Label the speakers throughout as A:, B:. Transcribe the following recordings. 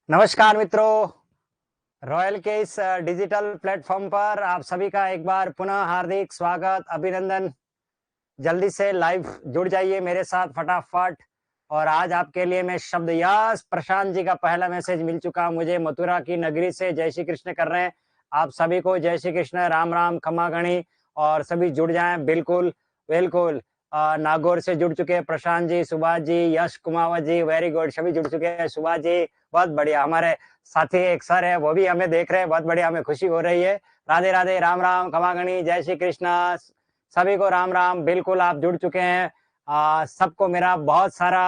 A: नमस्कार मित्रों, रॉयल के इस डिजिटल प्लेटफॉर्म पर आप सभी का एक बार पुनः हार्दिक स्वागत, अभिनंदन। जल्दी से लाइव जुड़ जाइए मेरे साथ फटाफट। और आज आपके लिए मैं शब्द यस प्रशांत जी का पहला मैसेज मिल चुका मुझे मथुरा की नगरी से। जय श्री कृष्ण कर रहे हैं आप सभी को। जय श्री कृष्ण, राम राम, खमा गणी। और सभी जुड़ जाएं, बिल्कुल बिल्कुल। नागौर से जुड़ चुके हैं प्रशांत जी, सुभाष जी, यश कुमावत जी, वेरी गुड, सभी जुड़ चुके हैं। सुभाष जी बहुत बढ़िया। हमारे साथी एक सर है, वो भी हमें देख रहे हैं, बहुत बढ़िया, हमें खुशी हो रही है। राधे राधे, राम राम, खमा गणी, जय श्री कृष्ण, सभी को राम राम। बिल्कुल आप जुड़ चुके हैं। सबको मेरा बहुत सारा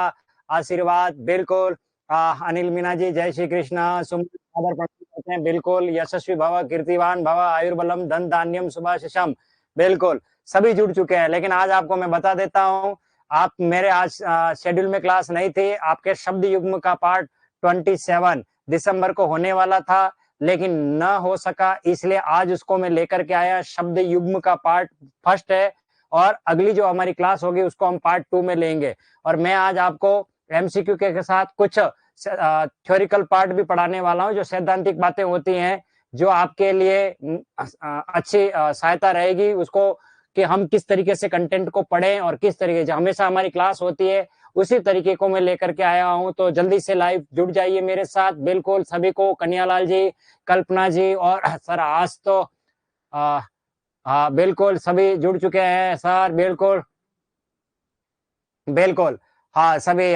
A: आशीर्वाद। बिल्कुल। अनिल मीना जी, जय श्री कृष्ण, सुमन सादर प्रणाम करते हैं। बिल्कुल, यशस्वी भव, कीर्तिवान भव, आयुर्बलम धन धान्यम शुभाशम। बिल्कुल सभी जुड़ चुके हैं। लेकिन आज आपको मैं बता देता हूँ, आप मेरे आज शेड्यूल में क्लास नहीं थी। आपके शब्द युग्म का पार्ट 27 दिसंबर को होने वाला था, लेकिन न हो सका, इसलिए आज उसको मैं लेकर के आया। शब्द युग्म का पार्ट फर्स्ट है और अगली जो हमारी क्लास होगी उसको हम पार्ट 2 में लेंगे। और मैं आज आपको एमसीक्यू के साथ कुछ थ्योरिकल पार्ट भी पढ़ाने वाला हूं, जो सैद्धांतिक बातें होती हैं, जो आपके लिए अच्छी सहायता रहेगी उसको, कि हम किस तरीके से कंटेंट को पढ़ें और किस तरीके से हमेशा हमारी क्लास होती है उसी तरीके को मैं लेकर के आया हूं। तो जल्दी से लाइव जुड़ जाइए मेरे साथ। बिल्कुल सभी को, कन्यालाल जी, कल्पना जी, और सर आज तो हाँ बिल्कुल सभी जुड़ चुके हैं सर। बिल्कुल बिल्कुल। हाँ सभी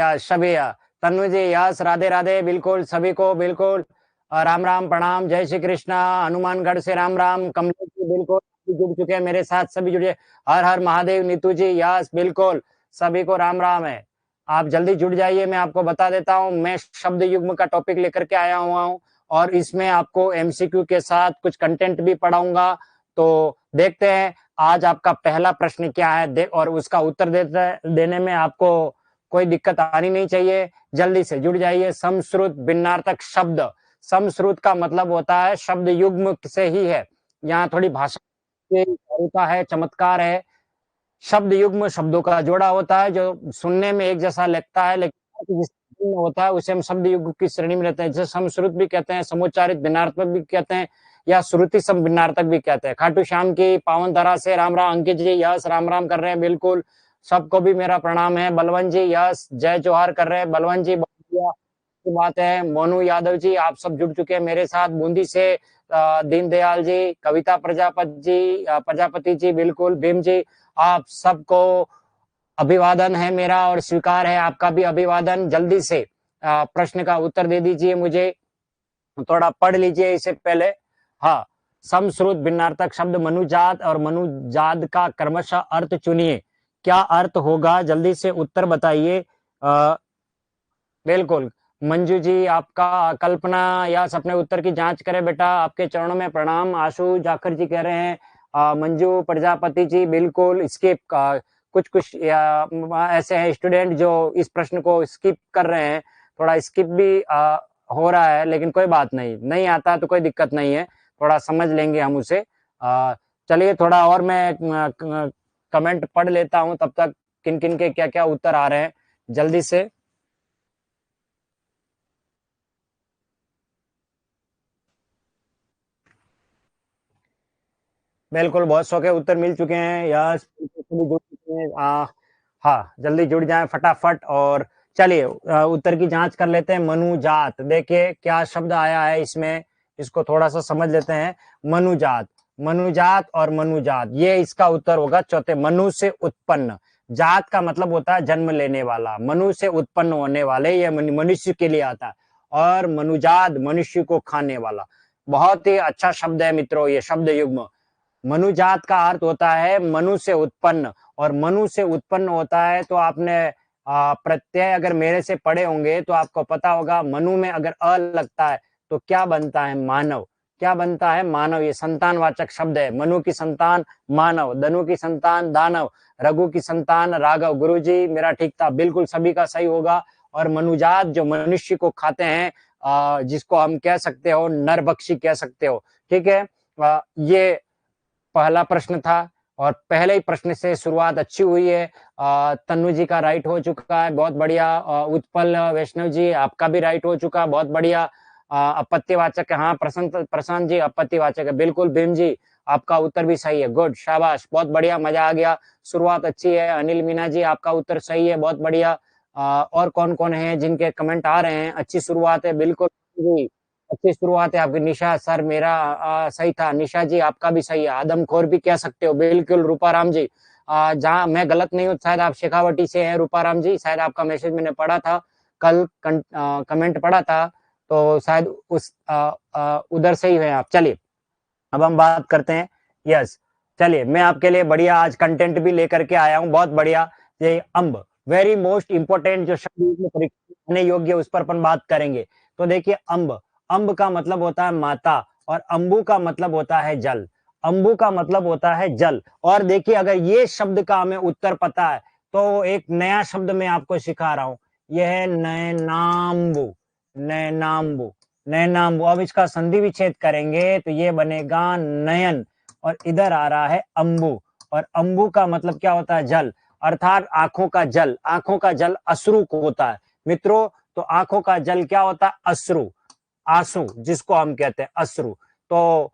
A: तन्नु जी, यस, राधे राधे, बिल्कुल सभी को, बिल्कुल। राम राम, प्रणाम, जय श्री कृष्णा। हनुमानगढ़ से राम राम, कमलेश जी, बिल्कुल जुड़ चुके हैं मेरे साथ, सभी जुड़े। हर हर महादेव, नीतू जी, यस, बिल्कुल सभी को राम राम है। आप जल्दी जुड़ जाइए। मैं आपको बता देता हूँ, मैं शब्द युग्म का टॉपिक लेकर के आया हुआ हूँ और इसमें आपको एमसीक्यू के साथ कुछ कंटेंट भी पढ़ाऊंगा। तो देखते हैं आज आपका पहला प्रश्न क्या है, और उसका उत्तर देने में आपको कोई दिक्कत आनी नहीं चाहिए। जल्दी से जुड़ जाइए। समश्रुत भिन्नार्थक शब्द। समश्रुत का मतलब होता है शब्द युग्म से ही है। यहाँ थोड़ी भाषा का है, चमत्कार है। शब्द युग्म शब्दों का जोड़ा होता है जो सुनने में एक जैसा लगता है, लेकिन जिस होता है उसे हम शब्द युग्म की श्रेणी में लेते हैं। जैसे समश्रुत भी कहते हैं, समुच्चारित भिन्नार्थक भी कहते हैं, या श्रुति सम भिन्नार्थक भी कहते हैं। खाटू श्याम की पावन धरा से राम राम, अंकित जी यस, राम राम कर रहे हैं, बिल्कुल सबको भी मेरा प्रणाम है। बलवंत जी यस, जय जोहार कर रहे हैं, बलवंत जी बात है। मोनू यादव जी, आप सब जुड़ चुके हैं मेरे साथ। बूंदी से दीनदयाल जी, कविता प्रजापति जी, बिल्कुल भीम जी, आप सबको अभिवादन है मेरा और स्वीकार है आपका भी अभिवादन। जल्दी से प्रश्न का उत्तर दे दीजिए मुझे, थोड़ा पढ़ लीजिए इससे पहले। हाँ, समश्रुत भिन्नार्थक शब्द मनुजात और मनुजात का क्रमशः अर्थ चुनिए। क्या अर्थ होगा, जल्दी से उत्तर बताइए। बिल्कुल मंजू जी, आपका कल्पना यस, अपने उत्तर की जांच करें बेटा, आपके चरणों में प्रणाम। आशु जाखर जी कह रहे हैं मंजू प्रजापति जी, बिल्कुल स्किप कुछ कुछ ऐसे हैं स्टूडेंट जो इस प्रश्न को स्किप कर रहे हैं। थोड़ा स्किप भी हो रहा है, लेकिन कोई बात नहीं, नहीं आता तो कोई दिक्कत नहीं है, थोड़ा समझ लेंगे हम उसे। चलिए थोड़ा और मैं कमेंट पढ़ लेता हूं तब तक, किन किन के क्या क्या उत्तर आ रहे हैं जल्दी से। बिल्कुल बहुत सौ के उत्तर मिल चुके हैं यस, सभी जुड़ चुके हैं। हाँ जल्दी जुड़ जाएं फटाफट। और चलिए उत्तर की जांच कर लेते हैं। मनुजात, देखिए क्या शब्द आया है इसमें, इसको थोड़ा सा समझ लेते हैं। मनुजात, मनुजात और मनुजात, ये इसका उत्तर होगा चौथे। मनु से उत्पन्न, जात का मतलब होता है जन्म लेने वाला, मनु से उत्पन्न होने वाले, ये मनुष्य के लिए आता है। और मनुजात मनुष्य को खाने वाला। बहुत ही अच्छा शब्द है मित्रों ये शब्द युग्म। मनुजात का अर्थ होता है मनु से उत्पन्न, और मनु से उत्पन्न होता है तो आपने प्रत्यय अगर मेरे से पढ़े होंगे तो आपको पता होगा, मनु में अगर अ लगता है तो क्या बनता है, मानव। क्या बनता है, मानव। ये संतानवाचक शब्द है। मनु की संतान मानव, धनु की संतान दानव, रघु की संतान राघव। गुरुजी मेरा ठीक था, बिल्कुल सभी का सही होगा। और मनुजात जो मनुष्य को खाते हैं, जिसको हम कह सकते हो नरभक्षी कह सकते हो, ठीक है। ये पहला प्रश्न था और पहले ही प्रश्न से शुरुआत अच्छी हुई है। तन्नु जी का राइट हो चुका है, बहुत बढ़िया। उत्पल वैष्णव जी, आपका भी राइट हो चुका, बहुत बढ़िया। अपत्यवाचक है। हाँ प्रशांत जी अपत्यवाचक है, बिल्कुल। भीम जी आपका उत्तर भी सही है, गुड, शाबाश, बहुत बढ़िया, मजा आ गया, शुरुआत अच्छी है। अनिल मीना जी आपका उत्तर सही है, बहुत बढ़िया। और कौन कौन है जिनके कमेंट आ रहे हैं? अच्छी शुरुआत है, बिल्कुल जी, अच्छी शुरुआत है आपकी। निशा सर मेरा सही था, निशा जी आपका भी सही है। आदमखोर भी कह सकते हो, बिल्कुल। रूपाराम जी जहाँ मैं गलत नहीं हूँ, शायद आप शेखावटी से हैं रूपाराम जी, शायद आपका मैसेज मैंने पढ़ा था कल, कमेंट पढ़ा था, तो शायद उस उधर से ही है आप। चलिए अब हम बात करते हैं। यस, चलिए मैं आपके लिए बढ़िया आज कंटेंट भी लेकर के आया हूँ, बहुत बढ़िया। ये अम्ब, वेरी मोस्ट इंपोर्टेंट जो शब्द में परीक्षा आने योग्य, उस पर अपन बात करेंगे। तो देखिए अम्ब, अम्ब का मतलब होता है माता, और अम्बु का मतलब होता है जल। अम्बु का मतलब होता है जल। और देखिए अगर ये शब्द का हमें उत्तर पता है तो एक नया शब्द मैं आपको सिखा रहा हूं, यह है नैनाम्बु। नैनाम्बु, नैनाम्बु। अब इसका संधि विच्छेद करेंगे तो ये बनेगा नयन, और इधर आ रहा है अंबु, और अंबु का मतलब क्या होता है? जल, अर्थात आंखों का जल। आंखों का जल अश्रु को होता है मित्रों, तो आंखों का जल क्या होता है? अश्रु, आंसू, जिसको हम कहते हैं अश्रु। तो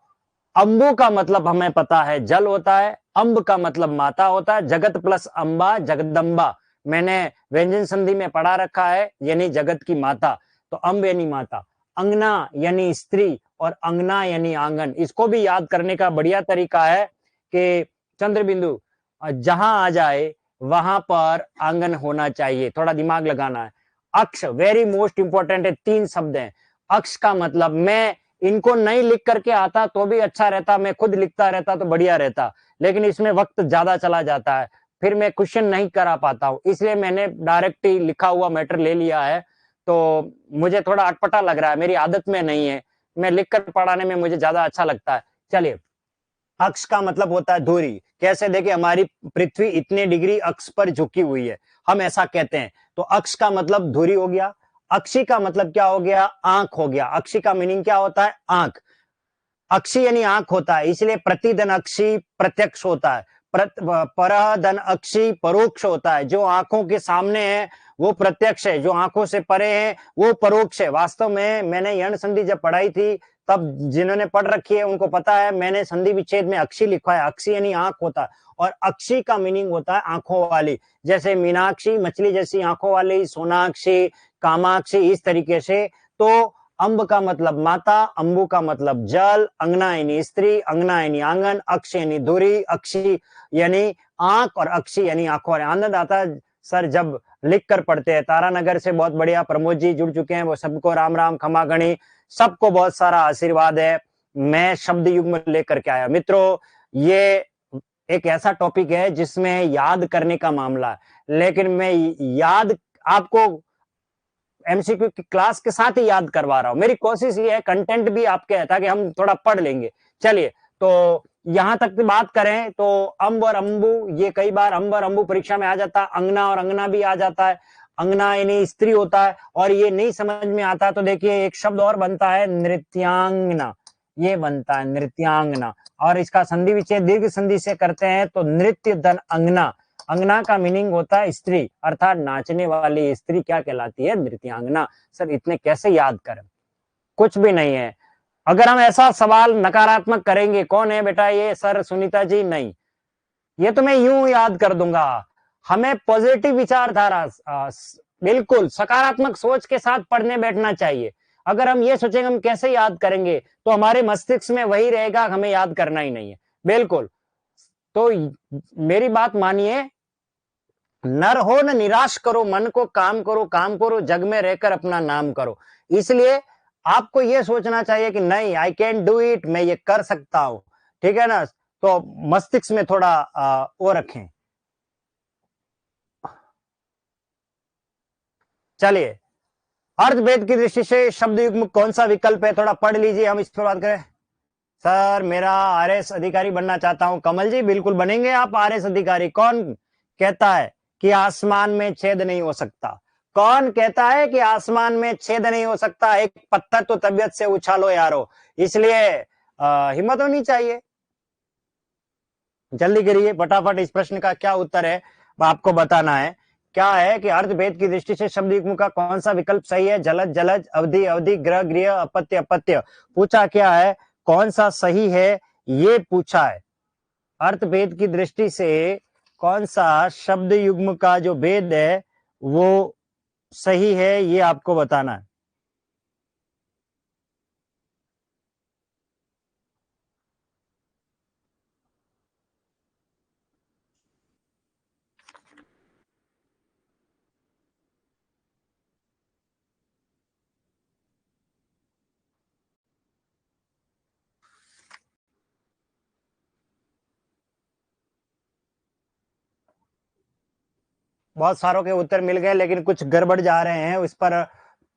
A: अंबु का मतलब हमें पता है जल होता है, अंब का मतलब माता होता है, जगत प्लस अंबा जगदम्बा, मैंने व्यंजन संधि में पढ़ा रखा है, यानी जगत की माता। तो अंब यानी माता, अंगना यानी स्त्री, और अंगना यानी आंगन। इसको भी याद करने का बढ़िया तरीका है कि चंद्र बिंदु जहां आ जाए वहां पर आंगन होना चाहिए, थोड़ा दिमाग लगाना है। अक्ष, वेरी मोस्ट इंपॉर्टेंट है, 3 शब्द हैं। अक्ष का मतलब, मैं इनको नहीं लिख करके आता तो भी अच्छा रहता, मैं खुद लिखता रहता तो बढ़िया रहता, लेकिन इसमें वक्त ज्यादा चला जाता है, फिर मैं क्वेश्चन नहीं करा पाता हूं, इसलिए मैंने डायरेक्ट ही लिखा हुआ मैटर ले लिया है। तो मुझे थोड़ा अटपटा लग रहा है, मेरी आदत में नहीं है, मैं लिख कर पढ़ाने में मुझे ज्यादा अच्छा लगता है। चलिए, अक्ष का मतलब होता है धुरी। कैसे? देखिए हमारी पृथ्वी इतने डिग्री अक्ष पर झुकी हुई है, हम ऐसा कहते हैं, तो अक्ष का मतलब धुरी हो गया। अक्षी का मतलब क्या हो गया? आंख हो गया। अक्षी का मीनिंग क्या होता है? आंख। अक्षी यानी आंख होता है, इसलिए प्रतिधन अक्षी प्रत्यक्ष होता है, परधन अक्षी परोक्ष होता है। जो आंखों के सामने है वो प्रत्यक्ष है, जो आंखों से परे है वो परोक्ष है। वास्तव में मैंने यण संधि जब पढ़ाई थी, तब जिन्होंने पढ़ रखी है उनको पता है, मैंने संधि विच्छेद में अक्षी लिखा है। अक्षी यानी आंख होता है, और अक्षी का मीनिंग होता है आंखों वाली, जैसे मीनाक्षी मछली जैसी आंखों वाली, सोनाक्षी, कामाक्षी, इस तरीके से। तो अंब का मतलब माता, अंबु का मतलब जल, अंगना यानी स्त्री, अंगना यानी आंगन, अक्ष यानी धुरी, अक्षी यानी आंख, और अक्षी यानी आंखों। आनंद आता है सर जब लिख कर पढ़ते हैं। तारानगर से बहुत बढ़िया प्रमोद जी जुड़ चुके हैं, वो सबको राम राम खमा गणी, सबको बहुत सारा आशीर्वाद है। मैं शब्द युग में लेकर के आया मित्रों, ये एक ऐसा टॉपिक है जिसमें याद करने का मामला है, लेकिन मैं याद आपको एमसीक्यू की क्लास के साथ ही याद करवा रहा हूं। मेरी कोशिश ये है कंटेंट भी आपके है ताकि हम थोड़ा पढ़ लेंगे। चलिए, तो यहां तक की बात करें तो अंब और अंबु, ये कई बार अंब और अंबु परीक्षा में आ जाता है, अंगना और अंगना भी आ जाता है, अंगना यानी स्त्री होता है। और ये नहीं समझ में आता तो देखिए एक शब्द और बनता है नृत्यांगना, ये बनता है नृत्यांगना, और इसका संधि विच्छेद दीर्घ संधि से करते हैं तो नृत्य धन अंगना। अंगना का मीनिंग होता है स्त्री, अर्थात नाचने वाली स्त्री क्या कहलाती है? नृत्यांगना। सर इतने कैसे याद करें? कुछ भी नहीं है। अगर हम ऐसा सवाल नकारात्मक करेंगे, कौन है बेटा ये? सर सुनीता जी, नहीं, ये तो मैं यूं याद कर दूंगा। हमें पॉजिटिव विचारधारा, बिल्कुल सकारात्मक सोच के साथ पढ़ने बैठना चाहिए। अगर हम ये सोचेंगे हम कैसे याद करेंगे, तो हमारे मस्तिष्क में वही रहेगा, हमें याद करना ही नहीं है। बिल्कुल। तो मेरी बात मानिए, नर हो न निराश करो मन को, काम करो काम करो, जग में रहकर अपना नाम करो। इसलिए आपको यह सोचना चाहिए कि नहीं, आई कैन डू इट, मैं ये कर सकता हूं। ठीक है ना? तो मस्तिष्क में थोड़ा वो रखें। चलिए, अर्थभेद की दृष्टि से शब्द युग्म कौन सा विकल्प है? थोड़ा पढ़ लीजिए, हम इस पर बात करें। सर मेरा आरएस अधिकारी बनना चाहता हूं। कमल जी बिल्कुल बनेंगे आप आरएस अधिकारी। कौन कहता है कि आसमान में छेद नहीं हो सकता? कौन कहता है कि आसमान में छेद नहीं हो सकता? एक पत्थर तो तबियत से उछालो यारो, इसलिए हिम्मत होनी चाहिए। जल्दी करिए फटाफट, इस प्रश्न का क्या उत्तर है आपको बताना है। क्या है कि अर्थभेद की दृष्टि से शब्द युग्म का कौन सा विकल्प सही है? जलद जलज, अवधि अवधि, ग्रह गृह, अपत्य अपत्य। पूछा क्या है, कौन सा सही है ये पूछा है। अर्थभेद की दृष्टि से कौन सा शब्द युग्म का जो भेद है वो सही है ये आपको बताना है। बहुत सारों के उत्तर मिल गए लेकिन कुछ गड़बड़ जा रहे हैं उस पर।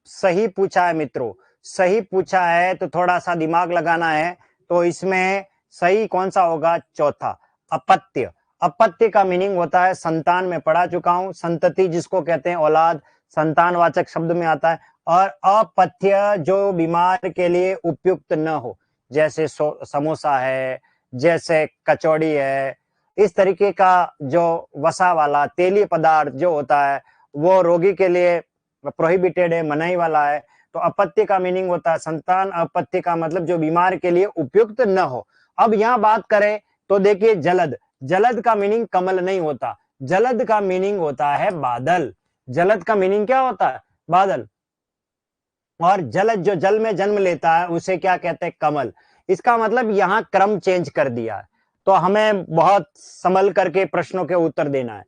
A: सही पूछा है मित्रों, सही पूछा है तो थोड़ा सा दिमाग लगाना है। तो इसमें सही कौन सा होगा? चौथा, अपत्य। अपत्य का मीनिंग होता है संतान, में पढ़ा चुका हूं, संतति जिसको कहते हैं, औलाद, संतानवाचक शब्द में आता है। और अपथ्य जो बीमार के लिए उपयुक्त न हो, जैसे समोसा है, जैसे कचौड़ी है, इस तरीके का जो वसा वाला तेलीय पदार्थ जो होता है वो रोगी के लिए प्रोहिबिटेड है, मनाही वाला है। तो अपत्य का मीनिंग होता है संतान, अपत्य का मतलब जो बीमार के लिए उपयुक्त न हो। अब यहाँ बात करें तो देखिए जलद, जलद का मीनिंग कमल नहीं होता, जलद का मीनिंग होता है बादल। जलद का मीनिंग क्या होता है? बादल। और जलद जो जल में जन्म लेता है उसे क्या कहते हैं? कमल। इसका मतलब यहाँ क्रम चेंज कर दिया है। तो हमें बहुत संभल करके प्रश्नों के उत्तर देना है।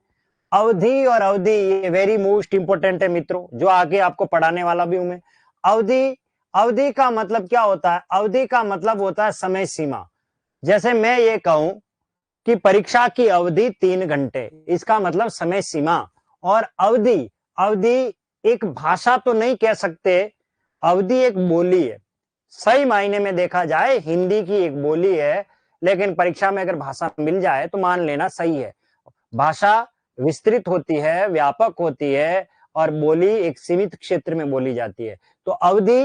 A: अवधि और अवधि ये वेरी मोस्ट इंपोर्टेंट है मित्रों, जो आगे आपको पढ़ाने वाला भी हूं मैं। अवधि, अवधि का मतलब क्या होता है? अवधि का मतलब होता है समय सीमा। जैसे मैं ये कहूं कि परीक्षा की अवधि 3 घंटे, इसका मतलब समय सीमा। और अवधि, अवधि एक भाषा तो नहीं कह सकते, अवधि एक बोली है। सही मायने में देखा जाए हिंदी की एक बोली है, लेकिन परीक्षा में अगर भाषा मिल जाए तो मान लेना सही है। भाषा विस्तृत होती है, व्यापक होती है, और बोली एक सीमित क्षेत्र में बोली जाती है। तो अवधि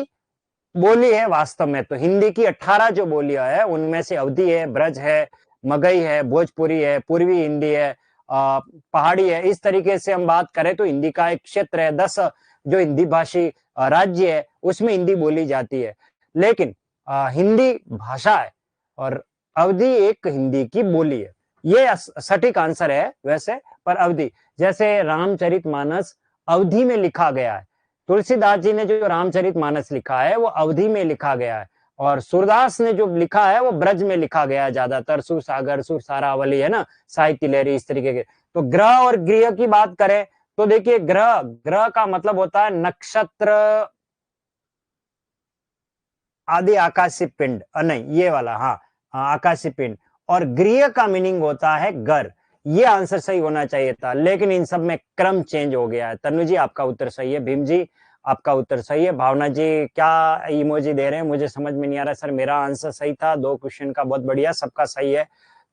A: बोली है वास्तव में। तो हिंदी की 18 जो बोलियां है उनमें से अवधि है, ब्रज है, मगही है, भोजपुरी है, पूर्वी हिंदी है, पहाड़ी है। इस तरीके से हम बात करें तो हिंदी का एक क्षेत्र है, 10 जो हिंदी भाषी राज्य है उसमें हिंदी बोली जाती है। लेकिन हिंदी भाषा है और अवधि एक हिंदी की बोली है। ये सटीक आंसर है वैसे। पर अवधि, जैसे रामचरितमानस अवधि में लिखा गया है, तुलसीदास जी ने जो रामचरितमानस लिखा है वो अवधि में लिखा गया है, और सूरदास ने जो लिखा है वो ब्रज में लिखा गया है ज्यादातर। सुर सागर, सुर सारावली है ना, साहित्य लहरी, इस तरीके के। तो ग्रह और गृह की बात करें तो देखिए ग्रह, ग्रह का मतलब होता है नक्षत्र आदि आकाशीय पिंड, नहीं ये वाला, हाँ हाँ आकाशीय पिंड। और गृह का मीनिंग होता है घर। ये आंसर सही होना चाहिए था, लेकिन इन सब में क्रम चेंज हो गया है। तनु जी आपका उत्तर सही है, भीम जी आपका उत्तर सही है, भावना जी क्या इमोजी दे रहे हैं मुझे समझ में नहीं आ रहा। सर मेरा आंसर सही था, 2 क्वेश्चन का, बहुत बढ़िया, सबका सही है।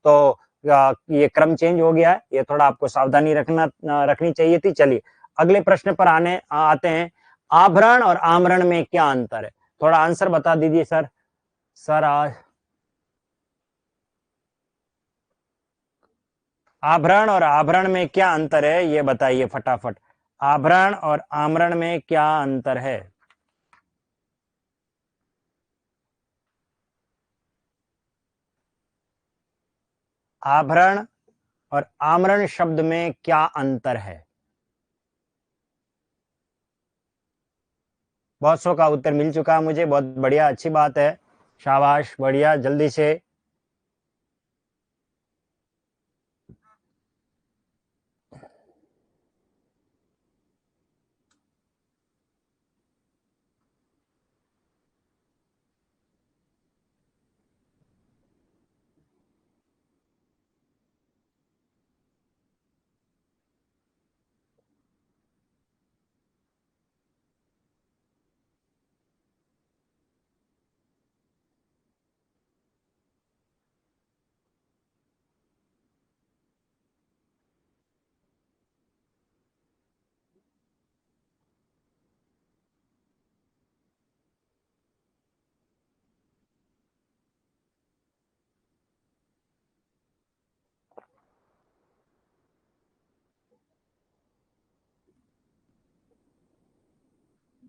A: तो ये क्रम चेंज हो गया है, ये थोड़ा आपको सावधानी रखनी चाहिए थी। चलिए अगले प्रश्न पर आते हैं। आभरण और आमरण में क्या अंतर है? थोड़ा आंसर बता दीजिए सर। सर आज आभरण और आभरण में क्या अंतर है ये बताइए फटाफट। आभरण और आमरण में क्या अंतर है? आभरण और आमरण शब्द में क्या अंतर है? बहुत सौ का उत्तर मिल चुका है मुझे, बहुत बढ़िया, अच्छी बात है, शाबाश, बढ़िया, जल्दी से।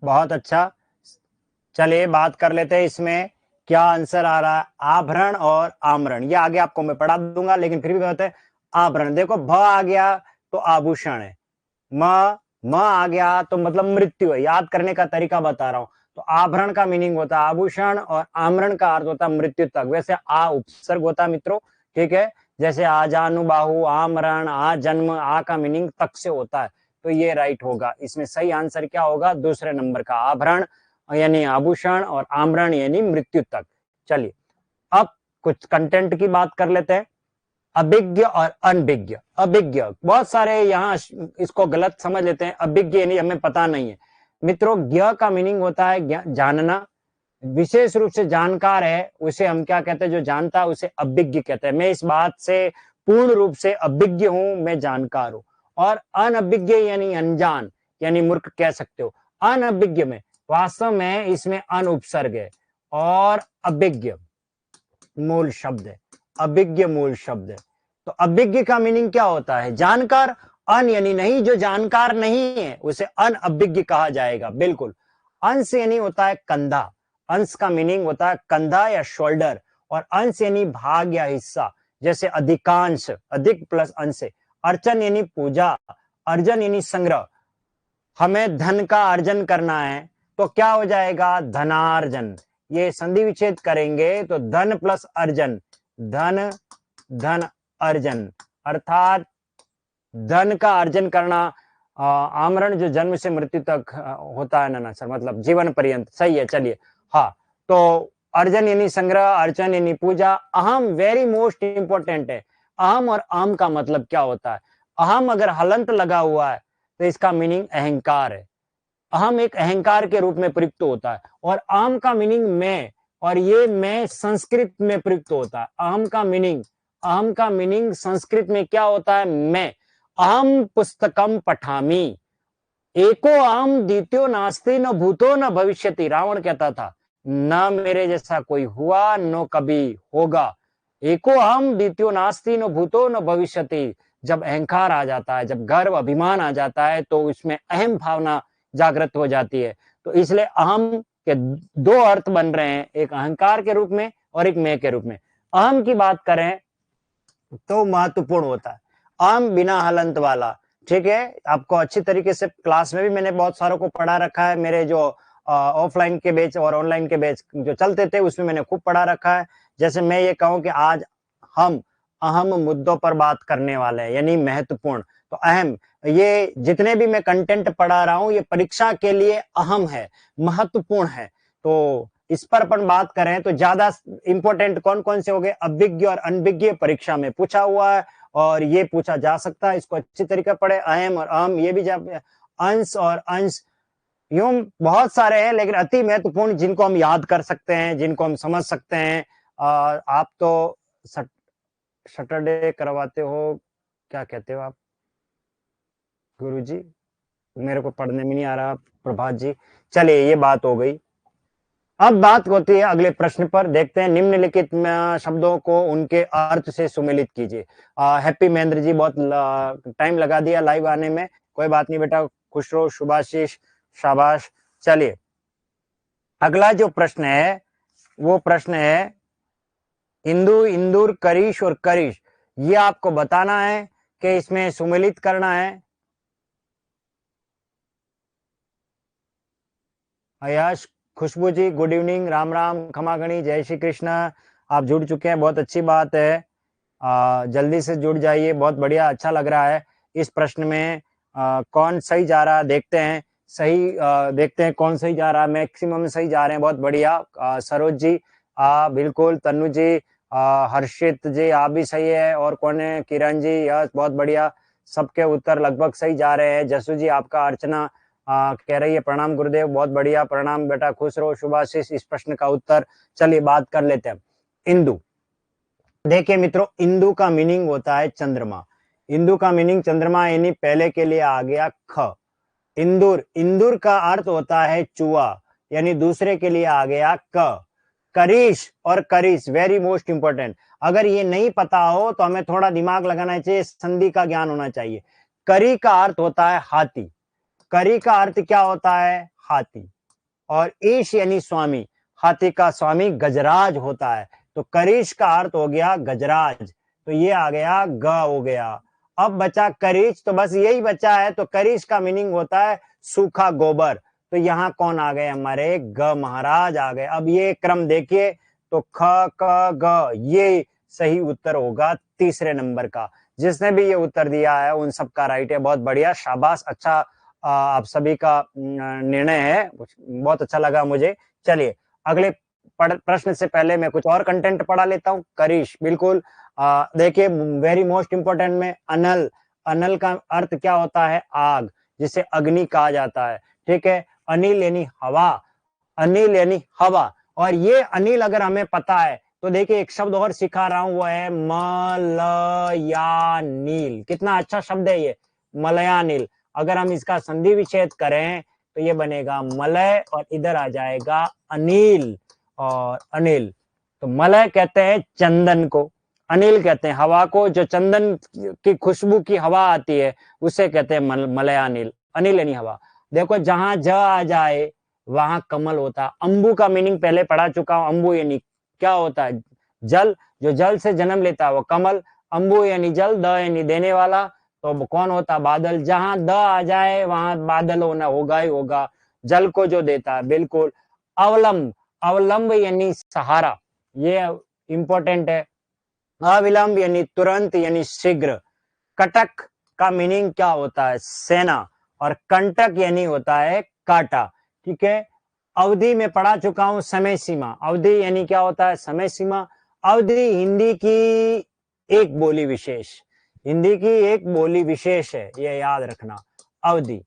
A: बहुत अच्छा। चलिए बात कर लेते हैं इसमें क्या आंसर आ रहा है। आभरण और आमरण, ये आगे आपको मैं पढ़ा दूंगा, लेकिन फिर भी बताते हैं। आभरण, देखो भ आ गया तो आभूषण है, म आ गया तो मतलब मृत्यु है। याद करने का तरीका बता रहा हूं। तो आभरण का मीनिंग होता है आभूषण और आमरण का अर्थ होता है मृत्यु तक। वैसे आ उपसर्ग होता है मित्रों, ठीक है। जैसे आजानुबाहु, आमरण, आ जन्म, आ का मीनिंग तक से होता है। तो ये राइट होगा। इसमें सही आंसर क्या होगा, दूसरे नंबर का, आभरण यानी आभूषण और आमरण यानी मृत्यु तक। चलिए अब कुछ कंटेंट की बात कर लेते हैं। अभिज्ञ और अनभिज्ञ। अभिज्ञ, बहुत सारे यहाँ इसको गलत समझ लेते हैं, अभिज्ञ यानी हमें पता नहीं है। मित्रों ज्ञ का मीनिंग होता है जानना, विशेष रूप से जानकार है उसे हम क्या कहते हैं, जो जानता है उसे अभिज्ञ कहते हैं। मैं इस बात से पूर्ण रूप से अभिज्ञ हूं, मैं जानकार हूं। और अनभिज्ञ यानी अनजान यानी मूर्ख कह सकते हो। अनभिज्ञ में वास्तव में इसमें अन उपसर्ग है और अभिज्ञ मूल शब्द है। अभिज्ञ मूल शब्द है। तो अभिज्ञ का मीनिंग क्या होता है, जानकार। अन यानी नहीं, जो जानकार नहीं है उसे अनअभिज्ञ कहा जाएगा। बिल्कुल। अंश यानी होता है कंधा, अंश का मीनिंग होता है कंधा या शोल्डर। और अंश यानी भाग या हिस्सा, जैसे अधिकांश, अधिक प्लस अंश। अर्चन यानी पूजा, अर्जन यानी संग्रह। हमें धन का अर्जन करना है तो क्या हो जाएगा, धनार्जन। ये संधि विच्छेद करेंगे तो धन प्लस अर्जन, धन धन अर्जन, अर्थात धन का अर्जन करना। आमरण जो जन्म से मृत्यु तक होता है ना सर, मतलब जीवन पर्यंत। सही है। चलिए हाँ, तो अर्जन यानी संग्रह, अर्चन यानी पूजा। अहम वेरी मोस्ट इंपॉर्टेंट है। अहम और आम का मतलब क्या होता है। अहम अगर हलंत लगा हुआ है तो इसका मीनिंग अहंकार है। अहम एक अहंकार के रूप में प्रयुक्त होता है। और आम का मीनिंग मैं, और ये मैं संस्कृत में प्रयुक्त होता है। अहम का मीनिंग संस्कृत में क्या होता है, मैं। अहम पुस्तकम पठामी, एको अहम द्वितीयो नास्ति, न भूतो न भविष्यति। रावण कहता था न मेरे जैसा कोई हुआ न कभी होगा। एको अहम द्वितीयो नास्ति, न भूतो न भविष्यति। जब अहंकार आ जाता है, जब गर्व अभिमान आ जाता है तो इसमें अहम भावना जागृत हो जाती है। तो इसलिए अहम के दो अर्थ बन रहे हैं, एक अहंकार के रूप में और एक मैं के रूप में। अहम की बात करें तो महत्वपूर्ण होता है, अहम बिना हलंत वाला। ठीक है, आपको अच्छी तरीके से क्लास में भी मैंने बहुत सारों को पढ़ा रखा है। मेरे जो ऑफलाइन के बैच और ऑनलाइन के बैच जो चलते थे उसमें मैंने खूब पढ़ा रखा है। जैसे मैं ये कहूं कि आज हम अहम मुद्दों पर बात करने वाले हैं, यानी महत्वपूर्ण। तो अहम, ये जितने भी मैं कंटेंट पढ़ा रहा हूं ये परीक्षा के लिए अहम है, महत्वपूर्ण है। तो इस पर अपन बात करें तो ज्यादा इंपॉर्टेंट कौन कौन से हो गए, अभिज्ञ और अनभिज्ञ परीक्षा में पूछा हुआ है और ये पूछा जा सकता है। इसको अच्छी तरीके पढ़े। अहम और अहम, ये भी अंश और अंश, यूं बहुत सारे हैं, लेकिन अति महत्वपूर्ण जिनको हम याद कर सकते हैं, जिनको हम समझ सकते हैं। आप तो सैटरडे करवाते हो, क्या कहते हो आप गुरुजी, मेरे को पढ़ने में नहीं आ रहा। प्रभात जी, चलिए ये बात हो गई। अब बात होती है अगले प्रश्न पर। देखते हैं, निम्नलिखित शब्दों को उनके अर्थ से सुमेलित कीजिए। हैप्पी महेंद्र जी, बहुत टाइम लगा दिया लाइव आने में, कोई बात नहीं बेटा, खुश रहो, शुभाशीष, शाबाश। चलिए अगला जो प्रश्न है वो प्रश्न है इंदु, इंदुर, करीश और करीश। ये आपको बताना है कि इसमें सुमेलित करना है। अयश, खुशबू जी गुड इवनिंग, राम राम, खमागणी, जय श्री कृष्ण। आप जुड़ चुके हैं, बहुत अच्छी बात है। जल्दी से जुड़ जाइए, बहुत बढ़िया, अच्छा लग रहा है। इस प्रश्न में कौन सही जा रहा है देखते हैं। सही देखते हैं कौन सही जा रहा है। मैक्सिमम सही जा रहे हैं, बहुत बढ़िया। सरोज जी बिल्कुल, तन्नु जी, हर्षित जी आप भी सही है। और कौन है, किरण जी, यस बहुत बढ़िया, सबके उत्तर लगभग सही जा रहे हैं। जसू जी आपका, अर्चना कह रही है प्रणाम गुरुदेव, बहुत बढ़िया, प्रणाम बेटा, खुश रहो, शुभाशीष। इस प्रश्न का उत्तर, चलिए बात कर लेते हैं। इंदु, देखिए मित्रों, इंदु का मीनिंग होता है चंद्रमा। इंदु का मीनिंग चंद्रमा, यानी पहले के लिए आ गया ख। इंदुर, इंदुर का अर्थ होता है चूहा, यानी दूसरे के लिए आ गया क। करीश और करीश, वेरी मोस्ट इंपॉर्टेंट। अगर ये नहीं पता हो तो हमें थोड़ा दिमाग लगाना चाहिए, संधि का ज्ञान होना चाहिए। करी का अर्थ होता है हाथी, करी का अर्थ क्या होता है? हाथी। और ईश यानी स्वामी, हाथी का स्वामी गजराज होता है, तो करीश का अर्थ हो गया गजराज, तो ये आ गया ग हो गया। अब बचा करीच, तो बस यही बचा है, तो करीच का मीनिंग होता है सूखा गोबर, तो यहाँ कौन आ गए हमारे? ग महाराज आ गए। अब ये क्रम देखिए, तो ख क ग, ये सही उत्तर होगा तीसरे नंबर का। जिसने भी ये उत्तर दिया है उन सबका राइट है, बहुत बढ़िया, शाबाश, अच्छा आप सभी का निर्णय है, बहुत अच्छा लगा मुझे। चलिए अगले प्रश्न से पहले मैं कुछ और कंटेंट पढ़ा लेता हूँ। करीश, बिल्कुल देखिए वेरी मोस्ट इंपोर्टेंट में अनल, अनल का अर्थ क्या होता है? आग, जिसे अग्नि कहा जाता है, ठीक है। अनिल यानी हवा, अनिल यानी हवा, और ये अनिल अगर हमें पता है तो देखिए एक शब्द और सिखा रहा हूं, वो है मलयानील। कितना अच्छा शब्द है ये, मलयानील। अगर हम इसका संधि विच्छेद करें तो ये बनेगा मलय और इधर आ जाएगा अनिल और अनिल। तो मलय कहते हैं चंदन को, अनिल कहते हैं हवा को, जो चंदन की खुशबू की हवा आती है उसे कहते हैं मलयानिल। अनिल यानी हवा। देखो जहां ज आ जाए वहां कमल होता है। अंबु का मीनिंग पहले पढ़ा चुका हूं, अंबु यानी क्या होता है? जल, जो जल से जन्म लेता है वो कमल। अंबु यानी जल, द यानी देने वाला, तो कौन होता? बादल। जहां द आ जाए वहां बादल होना होगा ही होगा, जल को जो देता है, बिल्कुल। अवलंब, अवलंब यानी सहारा, ये इंपॉर्टेंट है। अविलंब यानी तुरंत यानी शीघ्र। कटक का मीनिंग क्या होता है? सेना। और कंटक यानी होता है काटा, ठीक है। अवधि में पढ़ा चुका हूं, समय सीमा। अवधि यानी क्या होता है? समय सीमा। अवधि हिंदी की एक बोली विशेष, हिंदी की एक बोली विशेष है, ये याद रखना। अवधि,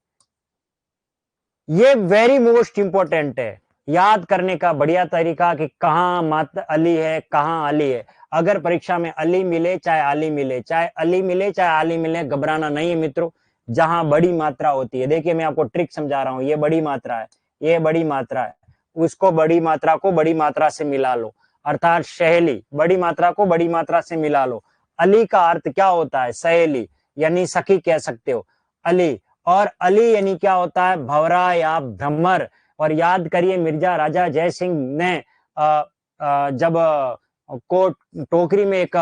A: ये वेरी मोस्ट इंपॉर्टेंट है, याद करने का बढ़िया तरीका कि कहाँ मात्र अली है, कहाँ अली है। अगर परीक्षा में अली मिले चाहे अली मिले, चाहे अली मिले चाहे अली मिले, घबराना नहीं है मित्रों। जहां बड़ी मात्रा होती है, देखिए मैं आपको ट्रिक समझा रहा हूं, ये बड़ी मात्रा है, ये बड़ी मात्रा है, उसको बड़ी मात्रा को बड़ी मात्रा से मिला लो, अर्थात सहेली, बड़ी मात्रा को बड़ी मात्रा से मिला लो। अली का अर्थ क्या होता है? सहेली यानी सखी कह सकते हो, अली। और अली यानी क्या होता है? भंवरा या भ्रमर। और याद करिए मिर्जा राजा जय सिंह ने जब कोट टोकरी में एक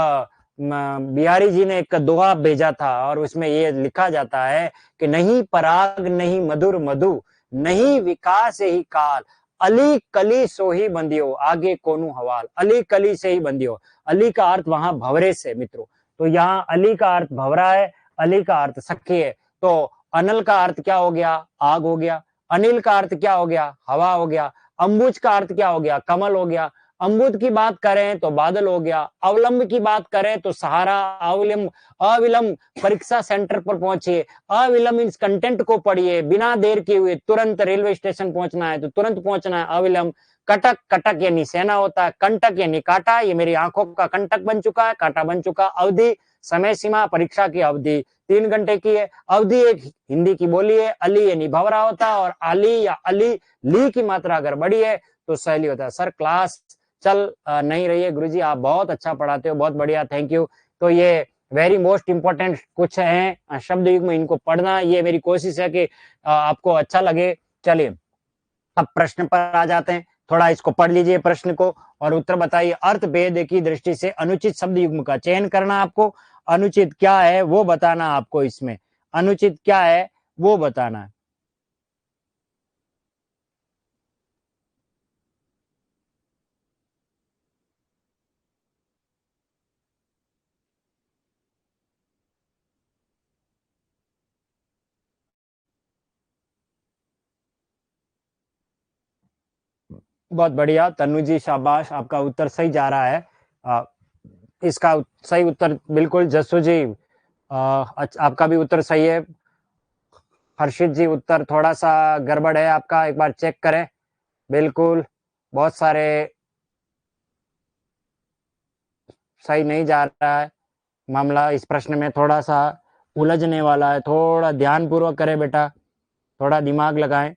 A: बिहारी जी ने एक दोहा भेजा था, और उसमें ये लिखा जाता है कि नहीं पराग नहीं मधुर मधु, नहीं विकास ही काल, अली कली सो ही बंदियो, आगे कोनु हवाल। अली कली से ही बंदियो, अली का अर्थ वहां भंवरे से मित्रों, तो यहाँ अली का अर्थ भंवरा है, अली का अर्थ सखी है। तो अनल का अर्थ क्या हो गया? आग हो गया। अनिल का अर्थ क्या हो गया? हवा हो गया। अंबुज का अर्थ क्या हो गया? कमल हो गया। अम्बुद की बात करें तो बादल हो गया। अवलंब की बात करें तो सहारा। अविलंब, अविलंब परीक्षा सेंटर पर पहुंचिए, अविलंब इस कंटेंट को पढ़िए, बिना देर किए हुए तुरंत रेलवे स्टेशन पहुंचना है तो तुरंत पहुंचना है, अविलंब। कटक, कटक यानी सेना होता है। कंटक यानी कांटा, ये मेरी आंखों का कंटक बन चुका है, कांटा बन चुका। अवधि, समय सीमा, परीक्षा की अवधि 3 घंटे की है। अवधि एक हिंदी की बोली है। अली यानी भंवरा होता है, और अली या अली, ली की मात्रा अगर बड़ी है तो सहेली होता है। सर क्लास चल नहीं रही है गुरुजी, आप बहुत अच्छा पढ़ाते हो, बहुत बढ़िया, थैंक यू। तो ये वेरी मोस्ट इंपॉर्टेंट कुछ हैं शब्द युग्म, इनको पढ़ना, ये मेरी कोशिश है कि आपको अच्छा लगे। चलिए अब प्रश्न पर आ जाते हैं, थोड़ा इसको पढ़ लीजिए प्रश्न को और उत्तर बताइए। अर्थ भेद की दृष्टि से अनुचित शब्द युग्म का चयन करना आपको, अनुचित क्या है वो बताना आपको, इसमें अनुचित क्या है वो बताना है। बहुत बढ़िया तनु जी, शाबाश, आपका उत्तर सही जा रहा है। इसका सही उत्तर बिल्कुल जस्सू जी, आपका भी उत्तर सही है। हर्षित जी उत्तर थोड़ा सा गड़बड़ है आपका, एक बार चेक करें। बिल्कुल बहुत सारे सही नहीं जा रहा है मामला, इस प्रश्न में थोड़ा सा उलझने वाला है, थोड़ा ध्यान पूर्वक करें बेटा, थोड़ा दिमाग लगाएं।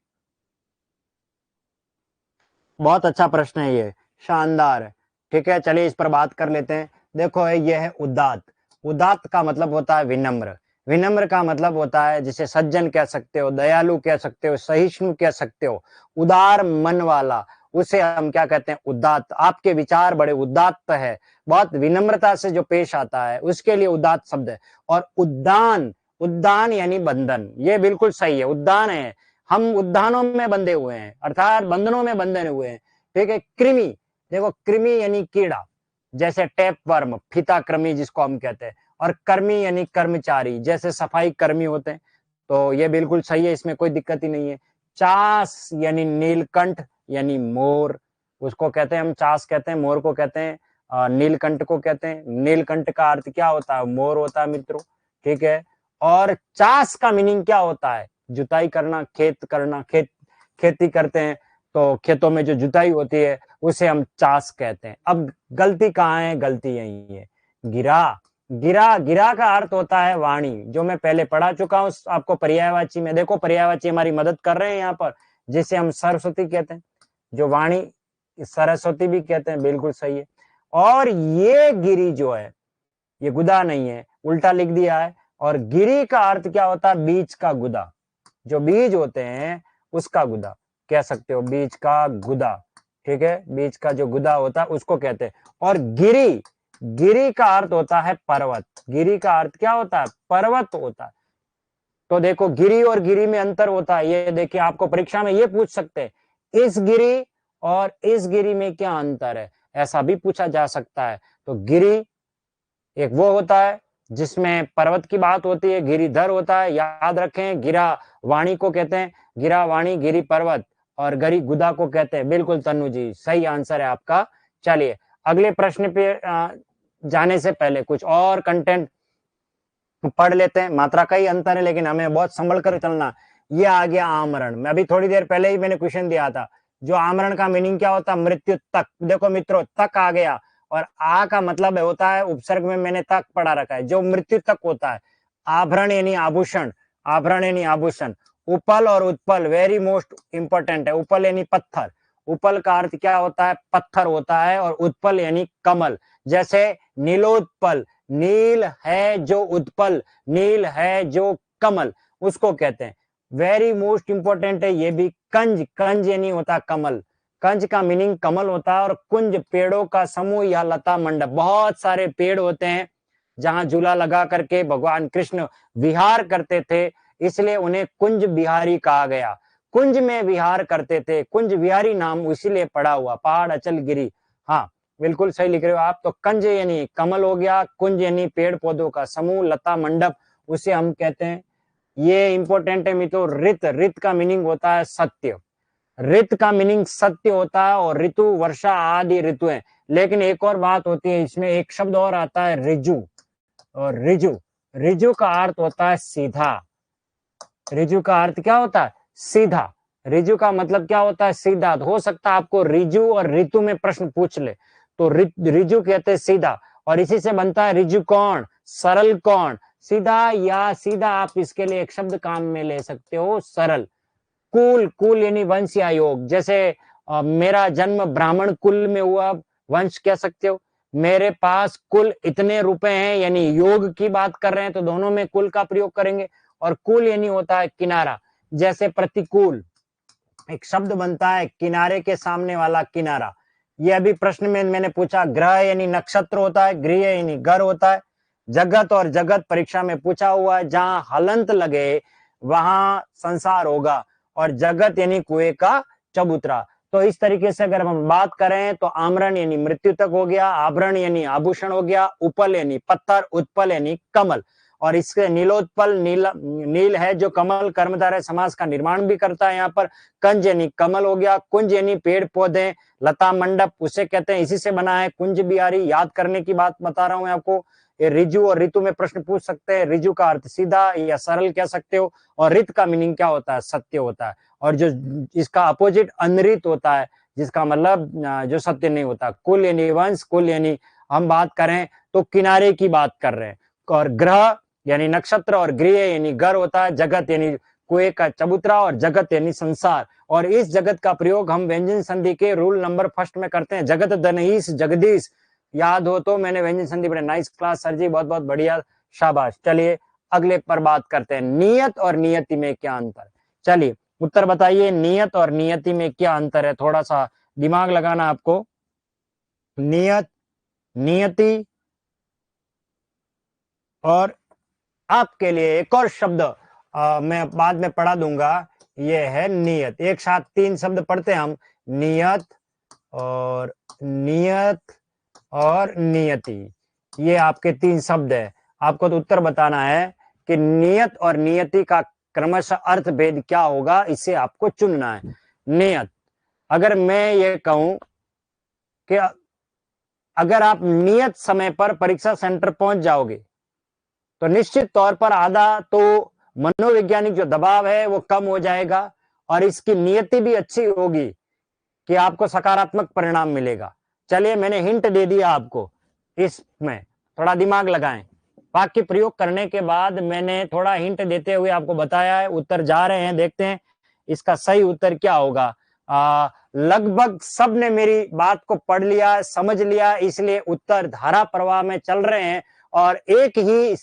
A: बहुत अच्छा प्रश्न है ये, शानदार है। ठीक है, चलिए इस पर बात कर लेते हैं। देखो ये है उदात्त, उदात्त का मतलब होता है विनम्र, विनम्र का मतलब होता है जिसे सज्जन कह सकते हो, दयालु कह सकते हो, सहिष्णु कह सकते हो, उदार मन वाला, उसे हम क्या कहते हैं, उदात्त। आपके विचार बड़े उदात्त है, बहुत विनम्रता से जो पेश आता है उसके लिए उदात्त शब्द है। और उद्दान, उद्दान यानी बंधन, ये बिल्कुल सही है, उद्दान है, हम उद्यानों में बंधे हुए हैं, अर्थात बंधनों में बंधे हुए हैं। ठीक है। कृमि, देखो कृमि यानी कीड़ा, जैसे टैप वर्म, फीता कृमि जिसको हम कहते हैं, और कर्मी यानी कर्मचारी, जैसे सफाई कर्मी होते हैं। तो ये बिल्कुल सही है, इसमें कोई दिक्कत ही नहीं है। चास यानी नीलकंठ यानी मोर, उसको कहते हैं हम चास कहते हैं, मोर को कहते हैं नीलकंठ को कहते हैं। नीलकंठ का अर्थ क्या होता है, मोर होता है मित्रों। ठीक है। और चास का मीनिंग क्या होता है, जुताई करना, खेत करना, खेती करते हैं तो खेतों में जो जुताई होती है उसे हम चास कहते हैं। अब गलती कहाँ है, गलती यही है, गिरा। गिरा, गिरा का अर्थ होता है वाणी, जो मैं पहले पढ़ा चुका हूं आपको पर्यायवाची में। देखो पर्यायवाची हमारी मदद कर रहे हैं यहाँ पर, जिसे हम सरस्वती कहते हैं, जो वाणी सरस्वती भी कहते हैं, बिल्कुल सही है। और ये गिरी जो है, ये गुदा नहीं है, उल्टा लिख दिया है। और गिरी का अर्थ क्या होता है, बीज का गुदा, जो बीज होते हैं उसका गुदा कह सकते हो, बीज का गुदा। ठीक है, बीज का जो गुदा होता है उसको कहते हैं। और गिरी, गिरी का अर्थ होता है पर्वत, गिरी का अर्थ क्या होता है, पर्वत होता है। तो देखो गिरी और गिरी में अंतर होता है, ये देखिए आपको परीक्षा में ये पूछ सकते हैं, इस गिरी और इस गिरी में क्या अंतर है, ऐसा भी पूछा जा सकता है। तो गिरी एक वो होता है जिसमें पर्वत की बात होती है, गिरिधर होता है, याद रखें। गिरा वाणी को कहते हैं, गिरा वाणी, गिरी पर्वत, और गरी गुदा को कहते हैं। बिल्कुल तन्नू जी, सही आंसर है आपका। चलिए अगले प्रश्न पे जाने से पहले कुछ और कंटेंट पढ़ लेते हैं। मात्रा का ही अंतर है लेकिन हमें बहुत संभल कर चलना। ये आ गया आमरण, मैं अभी थोड़ी देर पहले ही मैंने क्वेश्चन दिया था, जो आमरण का मीनिंग क्या होता है, मृत्यु तक। देखो मित्रों, तक आ गया, और आ का मतलब होता है उपसर्ग में मैंने तक पढ़ा रखा है, जो मृत्यु तक होता है। आभरण यानी आभूषण, आभरण यानी आभूषण। उपल और उत्पल वेरी मोस्ट इंपॉर्टेंट है। उपल यानी पत्थर, उपल का अर्थ क्या होता है, पत्थर होता है। और उत्पल यानी कमल, जैसे नीलोत्पल, नील है जो उत्पल, नील है जो कमल, उसको कहते हैं। वेरी मोस्ट इंपॉर्टेंट है ये भी। कंज, कंज यानी होता कमल, कंज का मीनिंग कमल होता है। और कुंज पेड़ों का समूह या लता मंडप, बहुत सारे पेड़ होते हैं जहां झूला लगा करके भगवान कृष्ण विहार करते थे, इसलिए उन्हें कुंज बिहारी कहा गया। कुंज में विहार करते थे, कुंज बिहारी नाम इसीलिए पड़ा हुआ। पहाड़ अचल गिरी, हाँ बिल्कुल सही लिख रहे हो आप। तो कंज यानी कमल हो गया, कुंज यानी पेड़ पौधों का समूह, लता मंडप उसे हम कहते हैं। ये इंपॉर्टेंट है मित्रों। रित, रित का मीनिंग होता है सत्य, ऋत का मीनिंग सत्य होता है। और ऋतु वर्षा आदि ऋतु है। लेकिन एक और बात होती है, इसमें एक शब्द और आता है ऋजु। और ऋजु, ऋजु का अर्थ होता है सीधा, ऋजु का अर्थ क्या होता है, सीधा। ऋजु का मतलब क्या होता है, सीधा। हो सकता है आपको ऋजु और ऋतु में प्रश्न पूछ ले, तो ऋजु कहते हैं सीधा, और इसी से बनता है ऋजु कौन, सरल कौन, सीधा या सीधा। आप इसके लिए एक शब्द काम में ले सकते हो, सरल। कुल, कुल यानी वंश या योग, जैसे मेरा जन्म ब्राह्मण कुल में हुआ, वंश कह सकते हो। मेरे पास कुल इतने रुपए हैं, यानी योग की बात कर रहे हैं तो दोनों में कुल का प्रयोग करेंगे। और कुल यानी होता है किनारा, जैसे प्रतिकूल एक शब्द बनता है, किनारे के सामने वाला किनारा। ये अभी प्रश्न में मैंने पूछा, ग्रह यानी नक्षत्र होता है, गृह यानी घर होता है। जगत और जगत परीक्षा में पूछा हुआ है, जहां हलंत लगे वहां संसार होगा। और जगत यानी कुएं का चबूतरा। तो इस तरीके से अगर हम बात करें तो आमरण यानी मृत्यु तक हो गया, आभरण यानी आभूषण हो गया, उपल यानी पत्थर, उत्पल यानी कमल। और इसके नीलोत्पल, नील, नील है जो कमल कर्मधारय समास का निर्माण भी करता है यहाँ पर। कंज यानी कमल हो गया, कुंज यानी पेड़ पौधे, लता मंडप उसे कहते हैं, इसी से बना है कुंज बिहारी। याद करने की बात बता रहा हूं आपको। ये ऋजु और ऋतु में प्रश्न पूछ सकते हैं। ऋजु का अर्थ सीधा या सरल कह सकते हो, और ऋत का मीनिंग क्या होता है, सत्य होता है। और जो इसका अपोजिट अनृत होता है, जिसका मतलब जो सत्य नहीं होता। कुल यानी वंश, कुल यानी हम बात करें तो किनारे की बात कर रहे हैं। और ग्रह यानी नक्षत्र, और गृह यानी घर होता है। जगत यानी कुएं का चबूतरा, और जगत यानी संसार। और इस जगत का प्रयोग हम व्यंजन संधि के रूल नंबर फर्स्ट में करते हैं। जगत धनईस जगदीश, याद हो तो। मैंने व्यंजन संधि पढ़े, नाइस क्लास सर जी, बहुत बहुत बढ़िया, शाबाश। चलिए अगले पर बात करते हैं, नियत और नियति में क्या अंतर। चलिए उत्तर बताइए, नियत और नियति में क्या अंतर है, थोड़ा सा दिमाग लगाना आपको। नियत, नियति और आपके लिए एक और शब्द मैं बाद में पढ़ा दूंगा, ये है नियत। एक साथ 3 शब्द पढ़ते हैं हम, नियत और नियत और नियति। ये आपके 3 शब्द है। आपको तो उत्तर बताना है कि नियत और नियति का क्रमशः अर्थ भेद क्या होगा, इसे आपको चुनना है। नियत, अगर मैं ये कहूं कि अगर आप नियत समय पर परीक्षा सेंटर पहुंच जाओगे तो निश्चित तौर पर आधा तो मनोवैज्ञानिक जो दबाव है वो कम हो जाएगा और इसकी नियति भी अच्छी होगी कि आपको सकारात्मक परिणाम मिलेगा। चलिए मैंने हिंट दे दिया आपको, इसमें थोड़ा दिमाग लगाएं। वाक्य प्रयोग करने के बाद मैंने थोड़ा हिंट देते हुए आपको बताया है। उत्तर जा रहे हैं, देखते हैं इसका सही उत्तर क्या होगा। लगभग सबने मेरी बात को पढ़ लिया, समझ लिया, इसलिए उत्तर धारा प्रवाह में चल रहे हैं और एक ही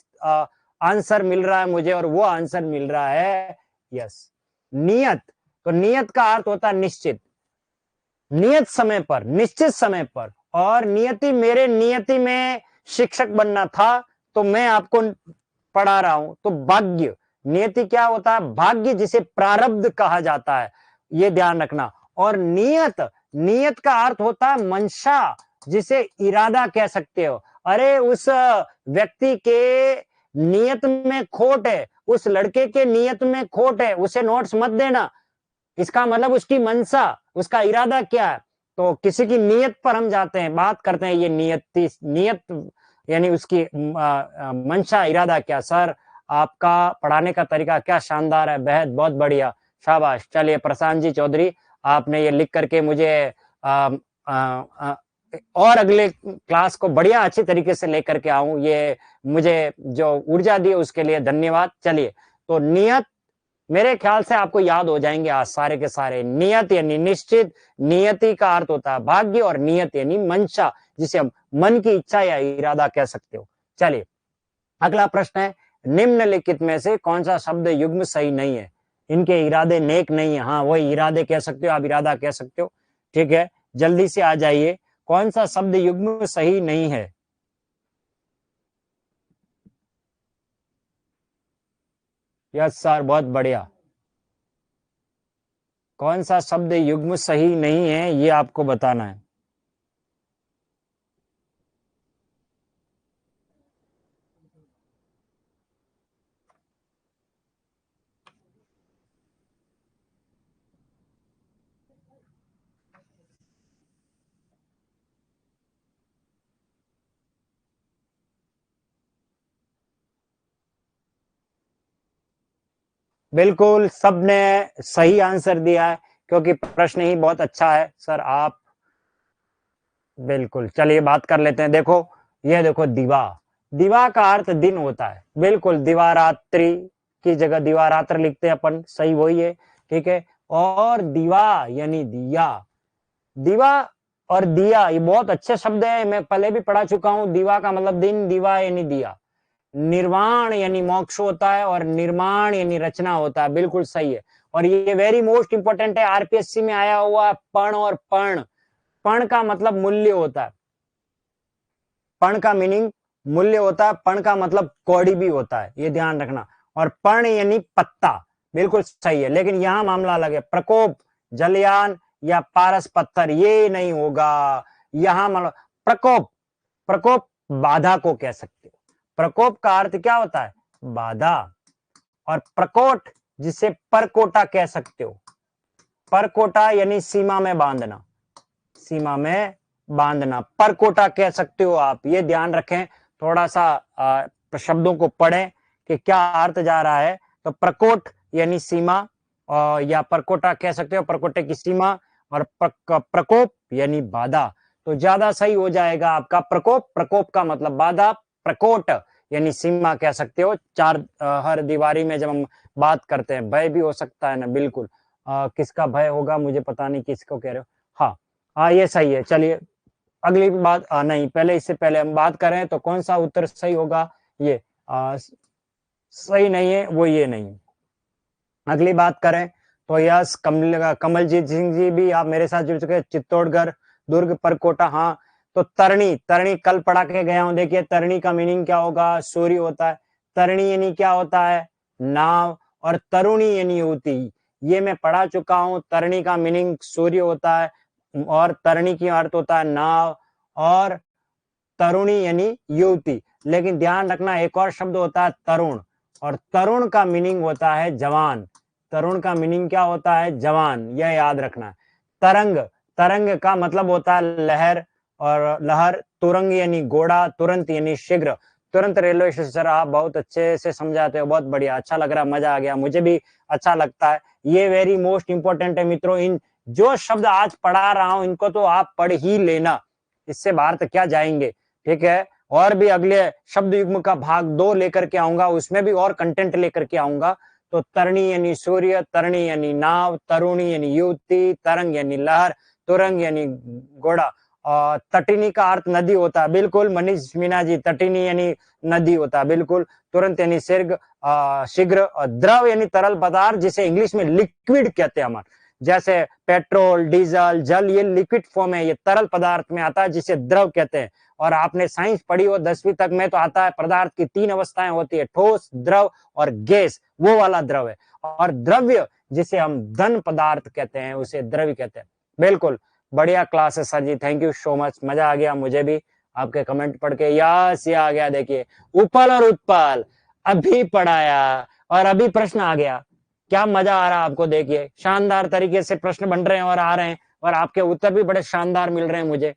A: आंसर मिल रहा है मुझे, और वो आंसर मिल रहा है यस, नियत। तो नियत का अर्थ होता है निश्चित, नियत समय पर, निश्चित समय पर। और नियति, मेरे नियति में शिक्षक बनना था तो मैं आपको पढ़ा रहा हूं। तो भाग्य, नियति क्या होता है, भाग्य जिसे प्रारब्ध कहा जाता है, ये ध्यान रखना। और नियत, नियत का अर्थ होता है मंशा, जिसे इरादा कह सकते हो। अरे उस व्यक्ति के नियत में खोट है, उस लड़के के नियत में खोट है, उसे नोट्स मत देना, इसका मतलब उसकी मंशा, उसका इरादा क्या है। तो किसी की नियत पर हम जाते हैं, बात करते हैं, ये नियति, नियत यानी उसकी मंशा, इरादा क्या। सर आपका पढ़ाने का तरीका क्या शानदार है, बेहद, बहुत बढ़िया, शाबाश। चलिए प्रशांत जी चौधरी, आपने ये लिख करके मुझे और अगले क्लास को बढ़िया अच्छी तरीके से लेकर के आऊं, ये मुझे जो ऊर्जा दी उसके लिए धन्यवाद। चलिए, तो नियत मेरे ख्याल से आपको याद हो जाएंगे आज सारे के सारे। नियत यानी निश्चित, नियति का अर्थ होता है भाग्य, और नियत यानी मंशा, जिसे हम मन की इच्छा या इरादा कह सकते हो। चलिए अगला प्रश्न है, निम्नलिखित में से कौन सा शब्द युग्म सही नहीं है। इनके इरादे नेक नहीं है, हाँ वही इरादे कह सकते हो आप, इरादा कह सकते हो, ठीक है। जल्दी से आ जाइए, कौन सा शब्द युग्म सही नहीं है। यस सर, बहुत बढ़िया। कौन सा शब्द युग्म सही नहीं है ये आपको बताना है। बिल्कुल सबने सही आंसर दिया है, क्योंकि प्रश्न ही बहुत अच्छा है सर। आप बिल्कुल, चलिए बात कर लेते हैं। देखो ये देखो, दिवा, दिवा का अर्थ दिन होता है, बिल्कुल। दिवारात्रि की जगह दिवारात्र लिखते हैं अपन, सही वही है, ठीक है। और दिवा यानी दिया, दिवा और दिया ये बहुत अच्छे शब्द है, मैं पहले भी पढ़ा चुका हूं। दिवा का मतलब दिन, दिवा यानी दिया। निर्वाण यानी मोक्ष होता है, और निर्माण यानी रचना होता है, बिल्कुल सही है। और ये वेरी मोस्ट इंपोर्टेंट है, आरपीएससी में आया हुआ पण और पर्ण। पण का मतलब मूल्य होता है, पण का मीनिंग मूल्य होता है, पण का मतलब कौड़ी भी होता है, ये ध्यान रखना। और पर्ण यानी पत्ता, बिल्कुल सही है। लेकिन यहां मामला अलग है, प्रकोप, जलयान या पारस पत्थर, ये नहीं होगा। यहां मतलब प्रकोप, प्रकोप बाधा को कह सकते हो। प्रकोप का अर्थ क्या होता है, बाधा। और प्रकोट जिसे परकोटा कह सकते हो, परकोटा यानी सीमा में बांधना, सीमा में बांधना, परकोटा कह सकते हो आप, ये ध्यान रखें। थोड़ा सा शब्दों को पढ़ें कि क्या अर्थ जा रहा है। तो प्रकोट यानी सीमा, या परकोटा कह सकते हो, परकोटे की सीमा। और प्रकोप यानी बाधा, तो ज्यादा सही हो जाएगा आपका प्रकोप। प्रकोप का मतलब बाधा, प्रकोट यानी सीमा कह सकते हो। चार हर दीवारी में जब हम बात करते हैं, भय भी हो सकता है ना, बिल्कुल। किसका भय होगा मुझे पता नहीं, किसको कह रहे हो। हाँ ये सही है। चलिए अगली बात, नहीं पहले, इससे पहले हम बात करें तो कौन सा उत्तर सही होगा, ये सही नहीं है, वो ये नहीं। अगली बात करें तो यस, कमलजीत सिंह जी भी आप मेरे साथ जुड़ चुके हैं। चित्तौड़गढ़, दुर्ग, परकोटा, हाँ। तो तरणी, तरणी कल पढ़ा के गया हूं। देखिए तरणी का मीनिंग क्या होगा, सूर्य होता है। तरणी यानी क्या होता है, नाव। और तरुणी यानी युवती, ये मैं पढ़ा चुका हूं। तरणी का मीनिंग सूर्य होता है और तरणी की अर्थ होता है नाव, और तरुणी यानी युवती। लेकिन ध्यान रखना एक और शब्द होता है तरुण, और तरुण का मीनिंग होता है जवान। तरुण का मीनिंग क्या होता है, जवान, यह याद रखना। तरंग, तरंग का मतलब होता है लहर और लहर। तुरंग यानी घोड़ा, तुरंत यानी शीघ्र। तुरंत रेलवे स्टेशन सर आप बहुत अच्छे से समझाते हो, बहुत बढ़िया, अच्छा लग रहा, मजा आ गया, मुझे भी अच्छा लगता है। ये वेरी मोस्ट इंपॉर्टेंट है मित्रों। इन जो शब्द आज पढ़ा रहा हूं इनको तो आप पढ़ ही लेना, इससे बाहर तक क्या जाएंगे, ठीक है। और भी अगले शब्द युग्म का भाग 2 लेकर के आऊंगा, उसमें भी और कंटेंट लेकर के आऊंगा। तो तरणी यानी सूर्य, तरणी यानी नाव, तरुणी यानी युवती, तरंग यानी लहर, तुरंग यानी घोड़ा। और तटिनी का अर्थ नदी होता है, बिल्कुल मनीष मीना जी, तटिनी यानी नदी होता है, बिल्कुल। तुरंत यानी शीघ्र। द्रव यानी तरल पदार्थ, जिसे इंग्लिश में लिक्विड कहते हैं हमारे। जैसे पेट्रोल, डीजल, जल, ये लिक्विड फॉर्म है, ये तरल पदार्थ में आता है, जिसे द्रव कहते हैं। और आपने साइंस पढ़ी हो 10वीं तक में, तो आता है पदार्थ की 3 अवस्थाएं होती है, ठोस, द्रव और गैस, वो वाला द्रव है। और द्रव्य जिसे हम धन पदार्थ कहते हैं, उसे द्रव्य कहते हैं। बिल्कुल बढ़िया क्लास है sir ji, thank you so much, मजा आ गया मुझे भी आपके कमेंट पढ़ के। यस, ये आ गया, देखिए उपल और उत्पल अभी पढ़ाया और अभी प्रश्न आ गया। क्या मजा आ रहा है आपको, देखिए शानदार तरीके से प्रश्न बन रहे हैं और आ रहे हैं, और आपके उत्तर भी बड़े शानदार मिल रहे हैं मुझे।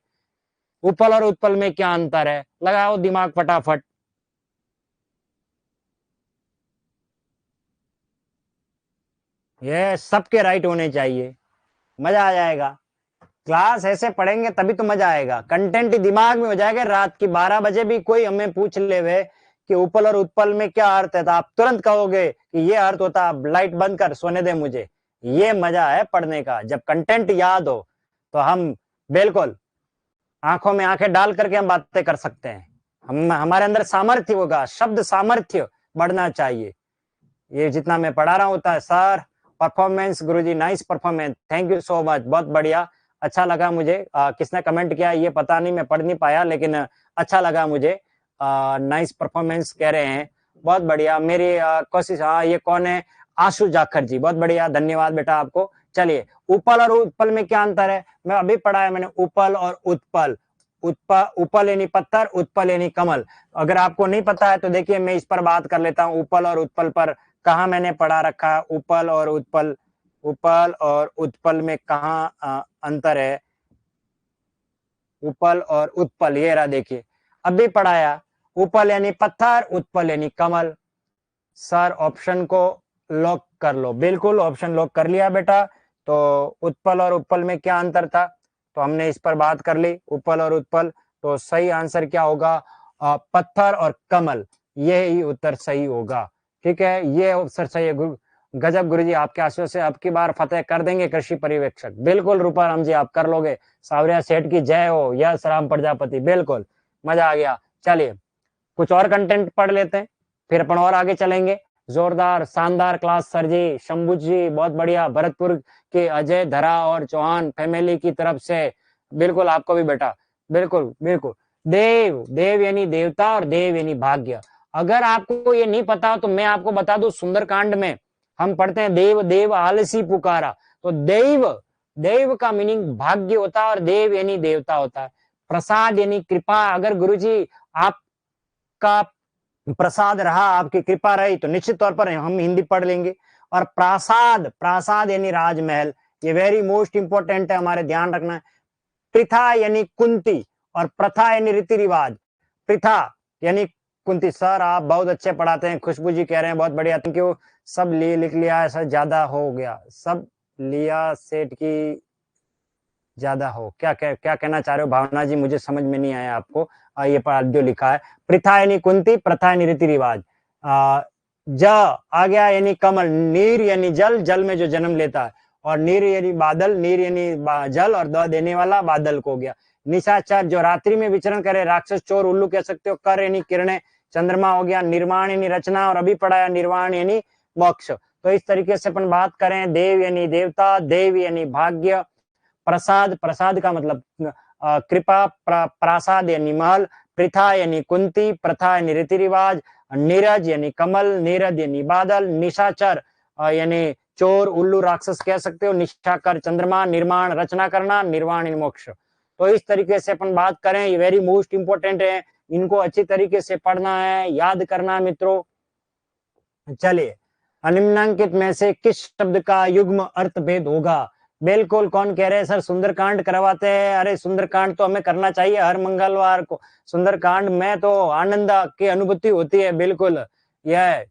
A: उपल और उत्पल में क्या अंतर है, लगाओ दिमाग फटाफट। ये सबके राइट होने चाहिए, मजा आ जाएगा। क्लास ऐसे पढ़ेंगे तभी तो मजा आएगा, कंटेंट दिमाग में हो जाएगा। रात की 12 बजे भी कोई हमें पूछ ले वे कि उपल और उत्पल में क्या अर्थ है, तो आप तुरंत कहोगे कि ये अर्थ होता है, लाइट बंद कर सोने दे मुझे। ये मजा है पढ़ने का, जब कंटेंट याद हो तो हम बिल्कुल आंखों में आंखें डाल करके हम बातें कर सकते हैं। हम हमारे अंदर सामर्थ्य होगा, शब्द सामर्थ्य बढ़ना चाहिए। ये जितना मैं पढ़ा रहा होता है sir. Performance Guruji, nice performance, thank you so much, बहुत बढ़िया, अच्छा लगा मुझे। किसने कमेंट किया ये पता नहीं, मैं पढ़ नहीं पाया, लेकिन अच्छा लगा मुझे। नाइस परफॉर्मेंस कह रहे हैं, बहुत बढ़िया। मेरी कोशिश, हाँ ये कौन है, आशु जाखर जी, बहुत बढ़िया, धन्यवाद बेटा आपको। चलिए, उपल और उत्पल में क्या अंतर है, मैं अभी पढ़ाया मैंने, उपल और उत्पल। उपल यानी पत्थर, उत्पल यानी कमल। अगर आपको नहीं पता है तो देखिए मैं इस पर बात कर लेता हूँ, उपल और उत्पल पर कहा मैंने पढ़ा रखा है। उपल और उत्पल, उपल और उत्पल में कहा अंतर है, उपल और उत्पल, ये रहा देखिए, अभी पढ़ाया। उपल यानी पत्थर, उत्पल यानी कमल। सर ऑप्शन को लॉक कर लो, बिल्कुल ऑप्शन लॉक कर लिया बेटा। तो उत्पल और उत्पल में क्या अंतर था, तो हमने इस पर बात कर ली, उपल और उत्पल। तो सही आंसर क्या होगा, पत्थर और कमल, ये ही उत्तर सही होगा। ठीक है, ये उत्तर सही है। गजब गुरुजी, आपके आशीर्वाद से अब की बार फतेह कर देंगे कृषि पर्यवेक्षक। बिल्कुल रूपाराम जी, आप कर लोगे। सावरिया सेठ की जय हो, यस राम प्रजापति, बिल्कुल मजा आ गया। चलिए कुछ और कंटेंट पढ़ लेते हैं, फिर अपन और आगे चलेंगे। जोरदार शानदार क्लास सर जी, शंभू जी बहुत बढ़िया। भरतपुर के अजय धरा और चौहान फैमिली की तरफ से बिल्कुल आपको भी बेटा, बिल्कुल बिल्कुल। देव, देव यानी देवता और देव यानी भाग्य। अगर आपको ये नहीं पता तो मैं आपको बता दूं, सुंदरकांड में हम पढ़ते हैं देव देव आलसी पुकारा। तो देव, देव का मीनिंग भाग्य होता है और देव यानी देवता होता है। प्रसाद यानी कृपा। अगर गुरुजी आपका प्रसाद रहा, आपकी कृपा रही, तो निश्चित तौर पर हम हिंदी पढ़ लेंगे। और प्रासाद, प्रासाद यानी राजमहल, ये वेरी मोस्ट इंपॉर्टेंट है, हमारे ध्यान रखना है। प्रथा यानी कुंती और प्रथा यानी रीति रिवाज। प्रथा यानी कुंती। सर आप बहुत अच्छे पढ़ाते हैं, खुशबू जी कह रहे हैं बहुत बढ़िया, थैंक यू। सब लिख लिया है सर, ज्यादा हो गया, सब लिया सेठ की ज्यादा हो, क्या कहना चाह रहे हो भावना जी, मुझे समझ में नहीं आया आपको। ये जो लिखा है, प्रथा यानी कुंती, प्रथा यानी रीति रिवाज। ज आ गया यानी कमल, नीर यानी जल, जल में जो जन्म लेता है, और नीर यानी बादल, नीर यानी जल, और द देने वाला बादल को हो गया। निशाचर जो रात्रि में विचरण करे, राक्षस, चोर, उल्लू कह सकते हो। कर यानी किरणें, चंद्रमा हो गया निर्माण यानी रचना, और अभी पढ़ा है निर्वाण यानी मोक्ष। तो इस तरीके से अपन बात करें, देव यानी देवता, देव यानी भाग्य, प्रसाद, प्रसाद का मतलब कृपा, प्रासाद यानी महल, प्रथा यानी कुंती, प्रथा यानी रीति रिवाज, नीरज यानी कमल, नीरद यानी बादल, निशाचर यानी चोर, उल्लू, राक्षस कह सकते हो, निशाकर चंद्रमा, निर्माण रचना करना, निर्वाण मोक्ष। तो इस तरीके से अपन बात करें, ये वेरी मोस्ट इंपोर्टेंट है, इनको अच्छी तरीके से पढ़ना है, याद करना है मित्रों। चलिए, निम्नांकित में से किस शब्द का युग्म अर्थ भेद होगा? बिल्कुल, कौन कह रहे हैं सर सुंदरकांड करवाते हैं? अरे सुंदरकांड तो हमें करना चाहिए हर मंगलवार को। सुंदरकांड में तो आनंद की अनुभूति होती है। बिल्कुल, यह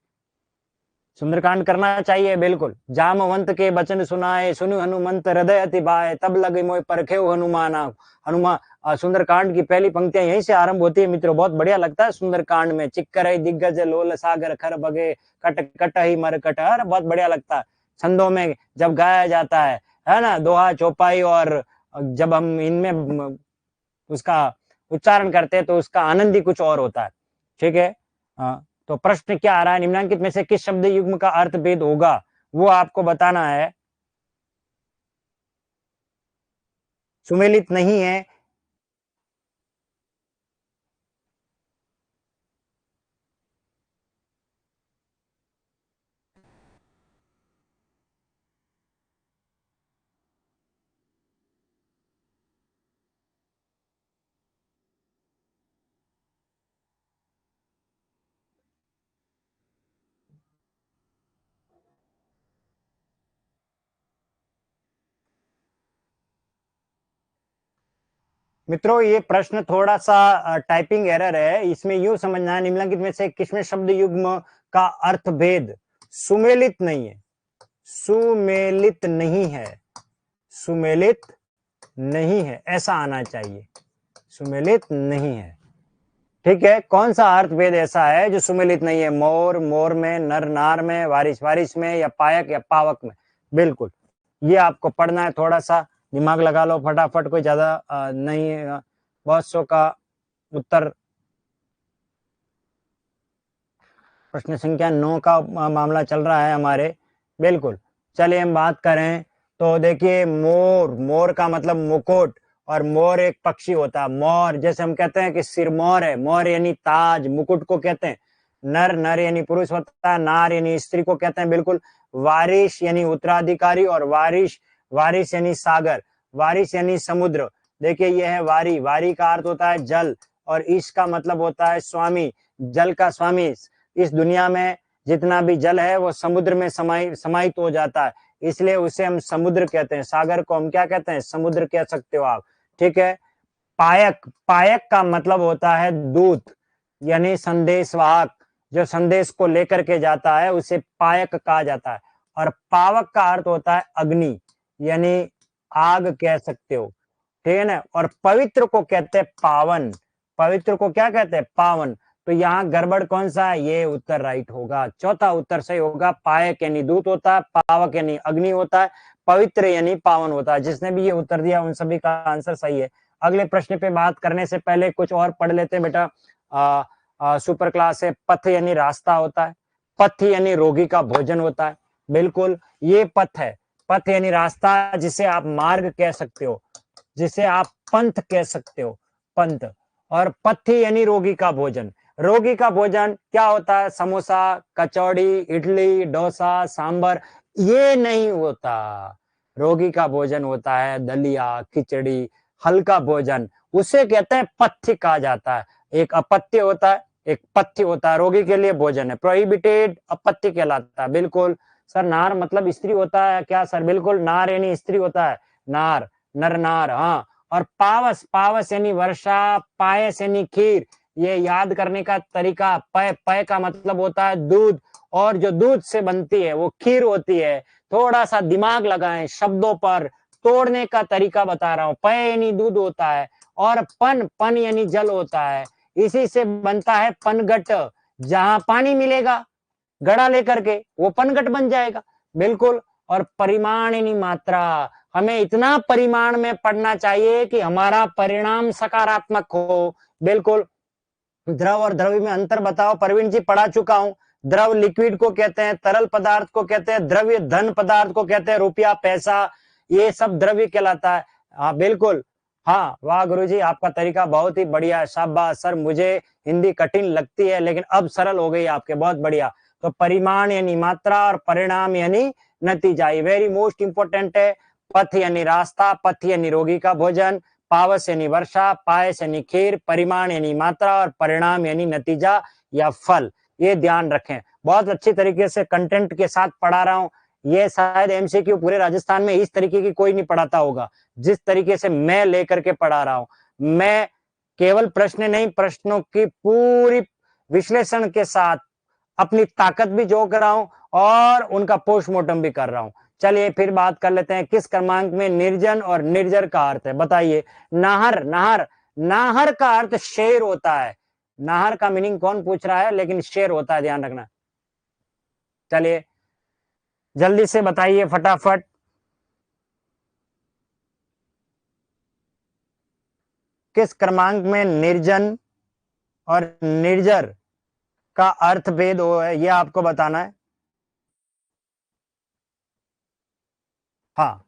A: सुंदरकांड करना चाहिए। बिल्कुल, जामवंत के वचन सुनाए, सुनु हनुमंत हृदय अति भाए, तब लगे मोय परखे हनुमाना। हनुमान सुंदरकांड की पहली पंक्तियां यहीं से आरंभ होती है मित्रों। बहुत बढ़िया लगता है सुंदरकांड में। चिक्कर दिग्गज लोल सागर खर बगे, कट कट ही मर कट, अरे बहुत बढ़िया लगता है छंदों में जब गाया जाता है ना, दोहा चौपाई, और जब हम इनमें उसका उच्चारण करते हैं तो उसका आनंद ही कुछ और होता है। ठीक है, तो प्रश्न क्या आ रहा है? निम्नांकित में से किस शब्द युग्म का अर्थ भेद होगा, वो आपको बताना है। सुमेलित नहीं है। मित्रों, ये प्रश्न थोड़ा सा टाइपिंग एरर है। इसमें यूं समझना है, निम्नलिखित में से किसमें शब्द युग्म का अर्थ भेद सुमेलित नहीं है? सुमेलित नहीं है, सुमेलित नहीं है, ऐसा आना चाहिए। सुमेलित नहीं है। ठीक है, कौन सा अर्थ भेद ऐसा है जो सुमेलित नहीं है? मोर, मोर में, नर, नार में, वारिश, वारिश में, या पायक या पावक में। बिल्कुल, ये आपको पढ़ना है। थोड़ा सा दिमाग लगा लो फटाफट, कोई ज्यादा नहीं है। बहुत सौ का उत्तर प्रश्न संख्या 9 का मामला चल रहा है हमारे। बिल्कुल, चलिए हम बात करें तो देखिए, मोर, मोर का मतलब मुकुट, और मोर एक पक्षी होता है। मोर, जैसे हम कहते हैं कि सिरमौर है, मोर यानी ताज, मुकुट को कहते हैं। नर, नर यानी पुरुष होता है, नार यानी स्त्री को कहते हैं। बिल्कुल, वारिश यानी उत्तराधिकारी, और वारिश, वारिश यानी सागर, वारिश यानी समुद्र। देखिए, यह है वारी, वारी का अर्थ होता है जल, और ईश का मतलब होता है स्वामी, जल का स्वामी। इस दुनिया में जितना भी जल है वो समुद्र में समाहित हो जाता है, इसलिए उसे हम समुद्र कहते हैं। सागर को हम क्या कहते हैं? समुद्र कह सकते हो आप। ठीक है, पायक, पायक का मतलब होता है दूत, यानी संदेशवाहक, जो संदेश को लेकर के जाता है उसे पायक कहा जाता है। और पावक का अर्थ होता है अग्नि, यानी आग कह सकते हो। ठीक है ना। और पवित्र को कहते हैं पावन, पवित्र को क्या कहते हैं? पावन। तो यहाँ गड़बड़ कौन सा है? ये उत्तर राइट होगा, चौथा उत्तर सही होगा। पायक यानी दूत होता है, पावक यानी अग्नि होता है, पवित्र यानी पावन होता है। जिसने भी ये उत्तर दिया उन सभी का आंसर सही है। अगले प्रश्न पे बात करने से पहले कुछ और पढ़ लेते हैं बेटा। सुपर क्लास है। पथ यानी रास्ता होता है, पथ यानी रोगी का भोजन होता है। बिल्कुल, ये पथ है, पथ यानी रास्ता, जिसे आप मार्ग कह सकते हो, जिसे आप पंथ कह सकते हो, पंथ। और पथ्य यानी रोगी का भोजन। रोगी का भोजन क्या होता है? समोसा, कचौड़ी, इडली, डोसा, सांबर, ये नहीं होता। रोगी का भोजन होता है दलिया, खिचड़ी, हल्का भोजन, उसे कहते हैं पथ्य कहा जाता है। एक अपत्य होता है, एक पथ्य होता है। रोगी के लिए भोजन है, प्रोहिबिटेड अपत्य कहलाता है। बिल्कुल सर, नार मतलब स्त्री होता है क्या सर? बिल्कुल, नार यानी स्त्री होता है, नार, नर नार। हाँ, और पावस, पावस यानी वर्षा, पायस यानी खीर। ये याद करने का तरीका, पय, पय का मतलब होता है दूध, और जो दूध से बनती है वो खीर होती है। थोड़ा सा दिमाग लगाएं, शब्दों पर तोड़ने का तरीका बता रहा हूं। पय यानी दूध होता है, और पन, पन यानी जल होता है। इसी से बनता है पनघट। जहां पानी मिलेगा घड़ा लेकर के, वो पनघट बन जाएगा। बिल्कुल। और परिमाण यानी मात्रा, हमें इतना परिमाण में पढ़ना चाहिए कि हमारा परिणाम सकारात्मक हो। बिल्कुल, द्रव और द्रव्य में अंतर बताओ। प्रवीण जी पढ़ा चुका हूं। द्रव लिक्विड को कहते हैं, तरल पदार्थ को कहते हैं, द्रव्य धन पदार्थ को कहते हैं, रुपया पैसा ये सब द्रव्य कहलाता है। हाँ बिल्कुल, हाँ वाह गुरुजी, आपका तरीका बहुत ही बढ़िया है, शाबाश सर। मुझे हिंदी कठिन लगती है लेकिन अब सरल हो गई आपके, बहुत बढ़िया। तो परिमाण यानी मात्रा और परिणाम यानी नतीजा, ये वेरी मोस्ट इंपोर्टेंट है। पथ यानी रास्ता, पथ यानी रोगी का भोजन, पावस यानी वर्षा, पायस यानी खीर, परिमाण यानी मात्रा और परिणाम यानी नतीजा या फल। ये ध्यान रखें, बहुत अच्छी तरीके से कंटेंट के साथ पढ़ा रहा हूं। ये शायद एमसीक्यू पूरे राजस्थान में इस तरीके की कोई नहीं पढ़ाता होगा जिस तरीके से मैं लेकर के पढ़ा रहा हूं। मैं केवल प्रश्न नहीं, प्रश्नों की पूरी विश्लेषण के साथ अपनी ताकत भी जोड़ रहा हूं और उनका पोस्टमार्टम भी कर रहा हूं। चलिए फिर बात कर लेते हैं, किस क्रमांक में निर्जन और निर्जर का अर्थ है, बताइए। नाहर, नाहर, नाहर का अर्थ शेर होता है। नाहर का मीनिंग कौन पूछ रहा है, लेकिन शेर होता है, ध्यान रखना। चलिए जल्दी से बताइए फटाफट। किस क्रमांक में निर्जन और निर्जर का अर्थ भेद हो है, यह आपको बताना है। हाँ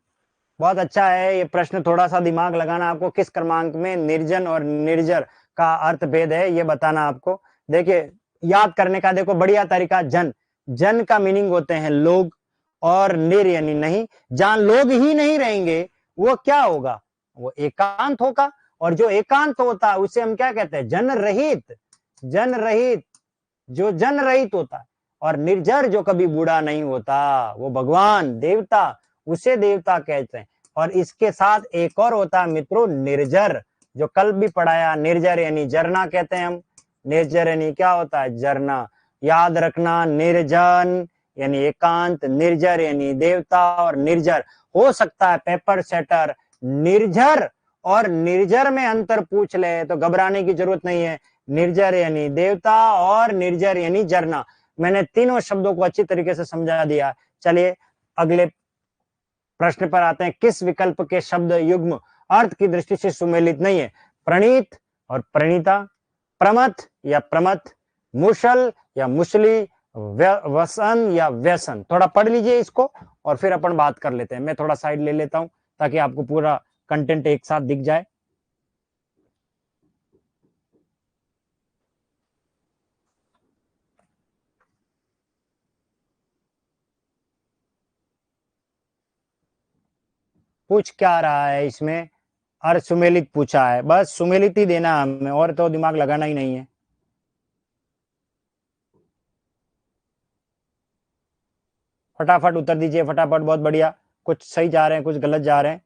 A: बहुत अच्छा है ये प्रश्न, थोड़ा सा दिमाग लगाना आपको। किस क्रमांक में निर्जन और निर्जर का अर्थ भेद है ये बताना आपको। देखिए याद करने का देखो बढ़िया तरीका, जन, जन का मीनिंग होते हैं लोग, और निर यानी नहीं। जहां लोग ही नहीं रहेंगे वो क्या होगा, वो एकांत होगा। और जो एकांत होता है उसे हम क्या कहते हैं, जन रहित। जन रहित, जो जन रहित होता है। और निर्जर जो कभी बूढ़ा नहीं होता, वो भगवान देवता, उसे देवता कहते हैं। और इसके साथ एक और होता है मित्रों, निर्जर, जो कल भी पढ़ाया। निर्जर यानी झरना कहते हैं हम। निर्जर यानी क्या होता है, झरना। याद रखना, निर्जन यानी एकांत, निर्जर यानी देवता, और निर्जर हो सकता है पेपर सेटर निर्जर और निर्जर में अंतर पूछ ले तो घबराने की जरूरत नहीं है। निर्जर यानी देवता और निर्जर यानी झरना। मैंने तीनों शब्दों को अच्छी तरीके से समझा दिया। चलिए अगले प्रश्न पर आते हैं। किस विकल्प के शब्द युग्म अर्थ की दृष्टि से सुमेलित नहीं है, प्रणीत और प्रणीता, प्रमथ या प्रमथ, मुशल या मुसली, वसन या व्यसन। थोड़ा पढ़ लीजिए इसको और फिर अपन बात कर लेते हैं। मैं थोड़ा साइड ले लेता हूं ताकि आपको पूरा कंटेंट एक साथ दिख जाए। पूछ क्या रहा है इसमें, अर्थ सुमेलित पूछा है, बस सुमेलित ही देना हमें, और तो दिमाग लगाना ही नहीं है। फटाफट उत्तर दीजिए, फटाफट, बहुत बढ़िया। कुछ सही जा रहे हैं, कुछ गलत जा रहे हैं।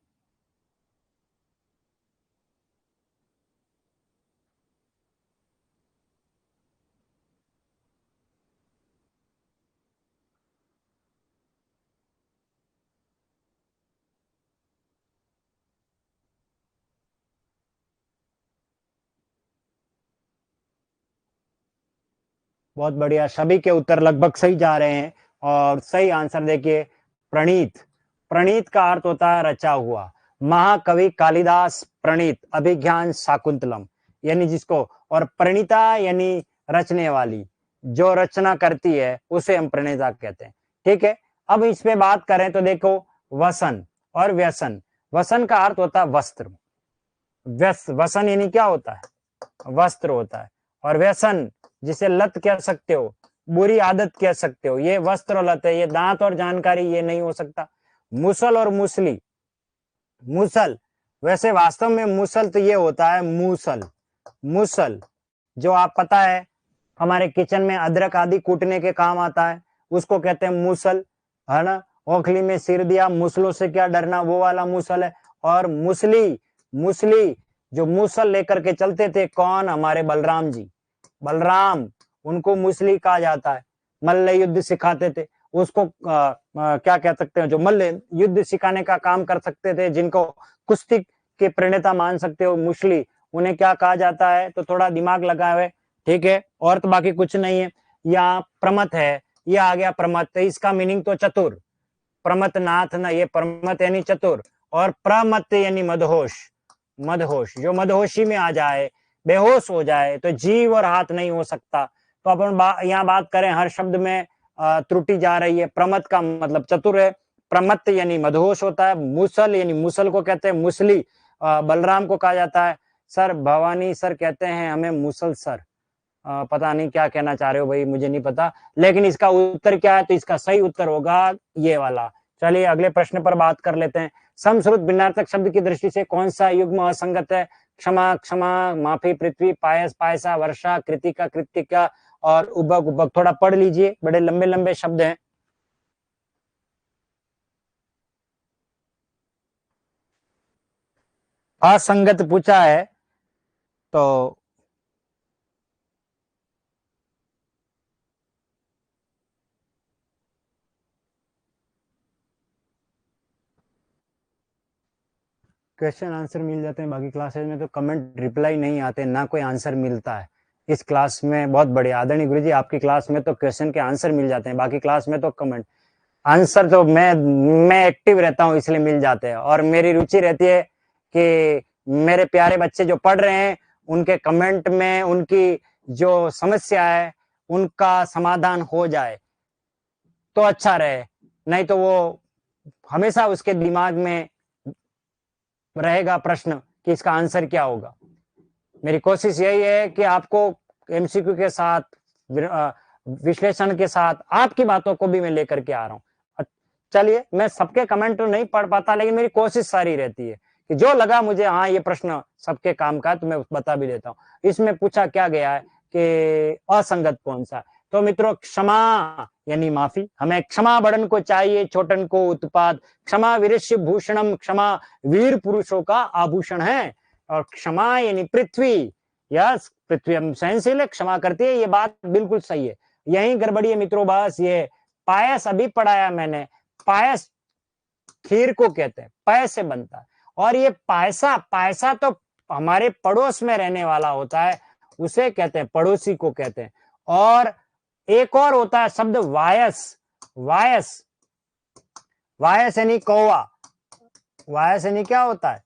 A: बहुत बढ़िया, सभी के उत्तर लगभग सही जा रहे हैं। और सही आंसर देखिए, प्रणीत। प्रणीत का अर्थ होता है रचा हुआ। महाकवि कालिदास प्रणीत अभिज्ञान शाकुंतलम, यानी जिसको, और प्रणीता यानी रचने वाली, जो रचना करती है उसे हम प्रणीता कहते हैं। ठीक है, अब इस पे बात करें तो देखो, वसन और व्यसन। वसन का अर्थ होता है वस्त्र। वसन यानी क्या होता है, वस्त्र होता है। और व्यसन जिसे लत कह सकते हो, बुरी आदत कह सकते हो, ये वस्त्र और लत है। ये दांत और जानकारी ये नहीं हो सकता। मुसल और मुसली, मुसल, वैसे वास्तव में मुसल तो ये होता है मूसल। मुसल जो आप पता है हमारे किचन में अदरक आदि कूटने के काम आता है, उसको कहते हैं मूसल, है ना। ओखली में सिर दिया, मुसलों से क्या डरना, वो वाला मूसल है। और मुसली, मुसली जो मूसल लेकर के चलते थे, कौन, हमारे बलराम जी, बलराम, उनको मुसली कहा जाता है। मल्ल युद्ध सिखाते थे उसको, क्या कह सकते हैं, जो मल्ल युद्ध सिखाने का काम कर सकते थे, जिनको कुश्ती के प्रणेता मान सकते हो, मुसली, उन्हें क्या कहा जाता है। तो थोड़ा दिमाग लगा हुए, ठीक है, और तो बाकी कुछ नहीं है। यहाँ प्रमथ है, ये आ गया प्रमथ, तो इसका मीनिंग तो चतुर, प्रमथ नाथ ना, ये प्रमथ यानी चतुर। और प्रमथ यानी मदहोश, मदहोश जो मदहोशी में आ जाए, बेहोश हो जाए तो जीव और हाथ नहीं हो सकता। तो अपन यहाँ बात करें हर शब्द में त्रुटि जा रही है। प्रमत का मतलब चतुर है, प्रमत्त यानी मदहोश होता है, मुसल यानी मुसल को कहते हैं मुसली, बलराम को कहा जाता है। सर भवानी सर कहते हैं हमें मुसल सर, पता नहीं क्या कहना चाह रहे हो भाई, मुझे नहीं पता, लेकिन इसका उत्तर क्या है, तो इसका सही उत्तर होगा ये वाला। चलिए अगले प्रश्न पर बात कर लेते हैं। समश्रुत भिन्नार्थक शब्द की दृष्टि से कौन सा युग्म असंगत है? क्षमा क्षमा, माफी पृथ्वी, पायस पायसा, वर्षा, कृतिका कृतिका और उबक उबक। थोड़ा पढ़ लीजिए, बड़े लंबे लंबे शब्द हैं। असंगत पूछा है तो क्वेश्चन आंसर मिल जाते हैं। बाकी क्लासेज में तो कमेंट रिप्लाई नहीं आते, ना कोई आंसर मिलता है। इस क्लास में बहुत बढ़िया आदरणीय गुरुजी, आपकी क्लास में तो क्वेश्चन के आंसर मिल जाते हैं, बाकी क्लास में तो कमेंट आंसर तो मैं एक्टिव रहता हूँ इसलिए मिल जाते हैं। और मेरी रुचि रहती है कि मेरे प्यारे बच्चे जो पढ़ रहे हैं उनके कमेंट में उनकी जो समस्या है उनका समाधान हो जाए तो अच्छा रहे, नहीं तो वो हमेशा उसके दिमाग में रहेगा प्रश्न कि इसका आंसर क्या होगा। मेरी कोशिश यही है कि आपको एमसीक्यू के साथ, विश्लेषण के साथ आपकी बातों को भी मैं लेकर के आ रहा हूँ। चलिए, मैं सबके कमेंट तो नहीं पढ़ पाता, लेकिन मेरी कोशिश सारी रहती है कि जो लगा मुझे हाँ ये प्रश्न सबके काम का तो मैं बता भी देता हूँ। इसमें पूछा क्या गया है कि असंगत कौन सा। तो मित्रों, क्षमा यानी माफी, हमें क्षमा बड़न को चाहिए छोटन को उत्पाद, क्षमा वीरस्य भूषणम, क्षमा वीर पुरुषों का आभूषण है। और क्षमा यानी पृथ्वी, यस पृथ्वी हम सहनशील है, क्षमा करती है, ये बात बिल्कुल सही है। यही गड़बड़ी है मित्रों, बस ये पायस अभी पढ़ाया मैंने, पायस खीर को कहते हैं, पय से बनता है। और ये पायसा, पायसा तो हमारे पड़ोस में रहने वाला होता है, उसे कहते हैं, पड़ोसी को कहते हैं। और एक और होता है शब्द वायस, वायस, वायस यानी कौवा, वायस यानी क्या होता है?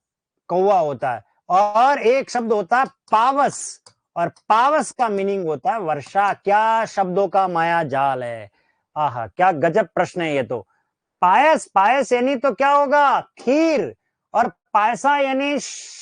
A: कौवा होता है। और एक शब्द होता है पावस, और पावस का मीनिंग होता है वर्षा। क्या शब्दों का माया जाल है, आहा क्या गजब प्रश्न है ये तो। पायस, पायस यानी तो क्या होगा? खीर, और पायसा यानी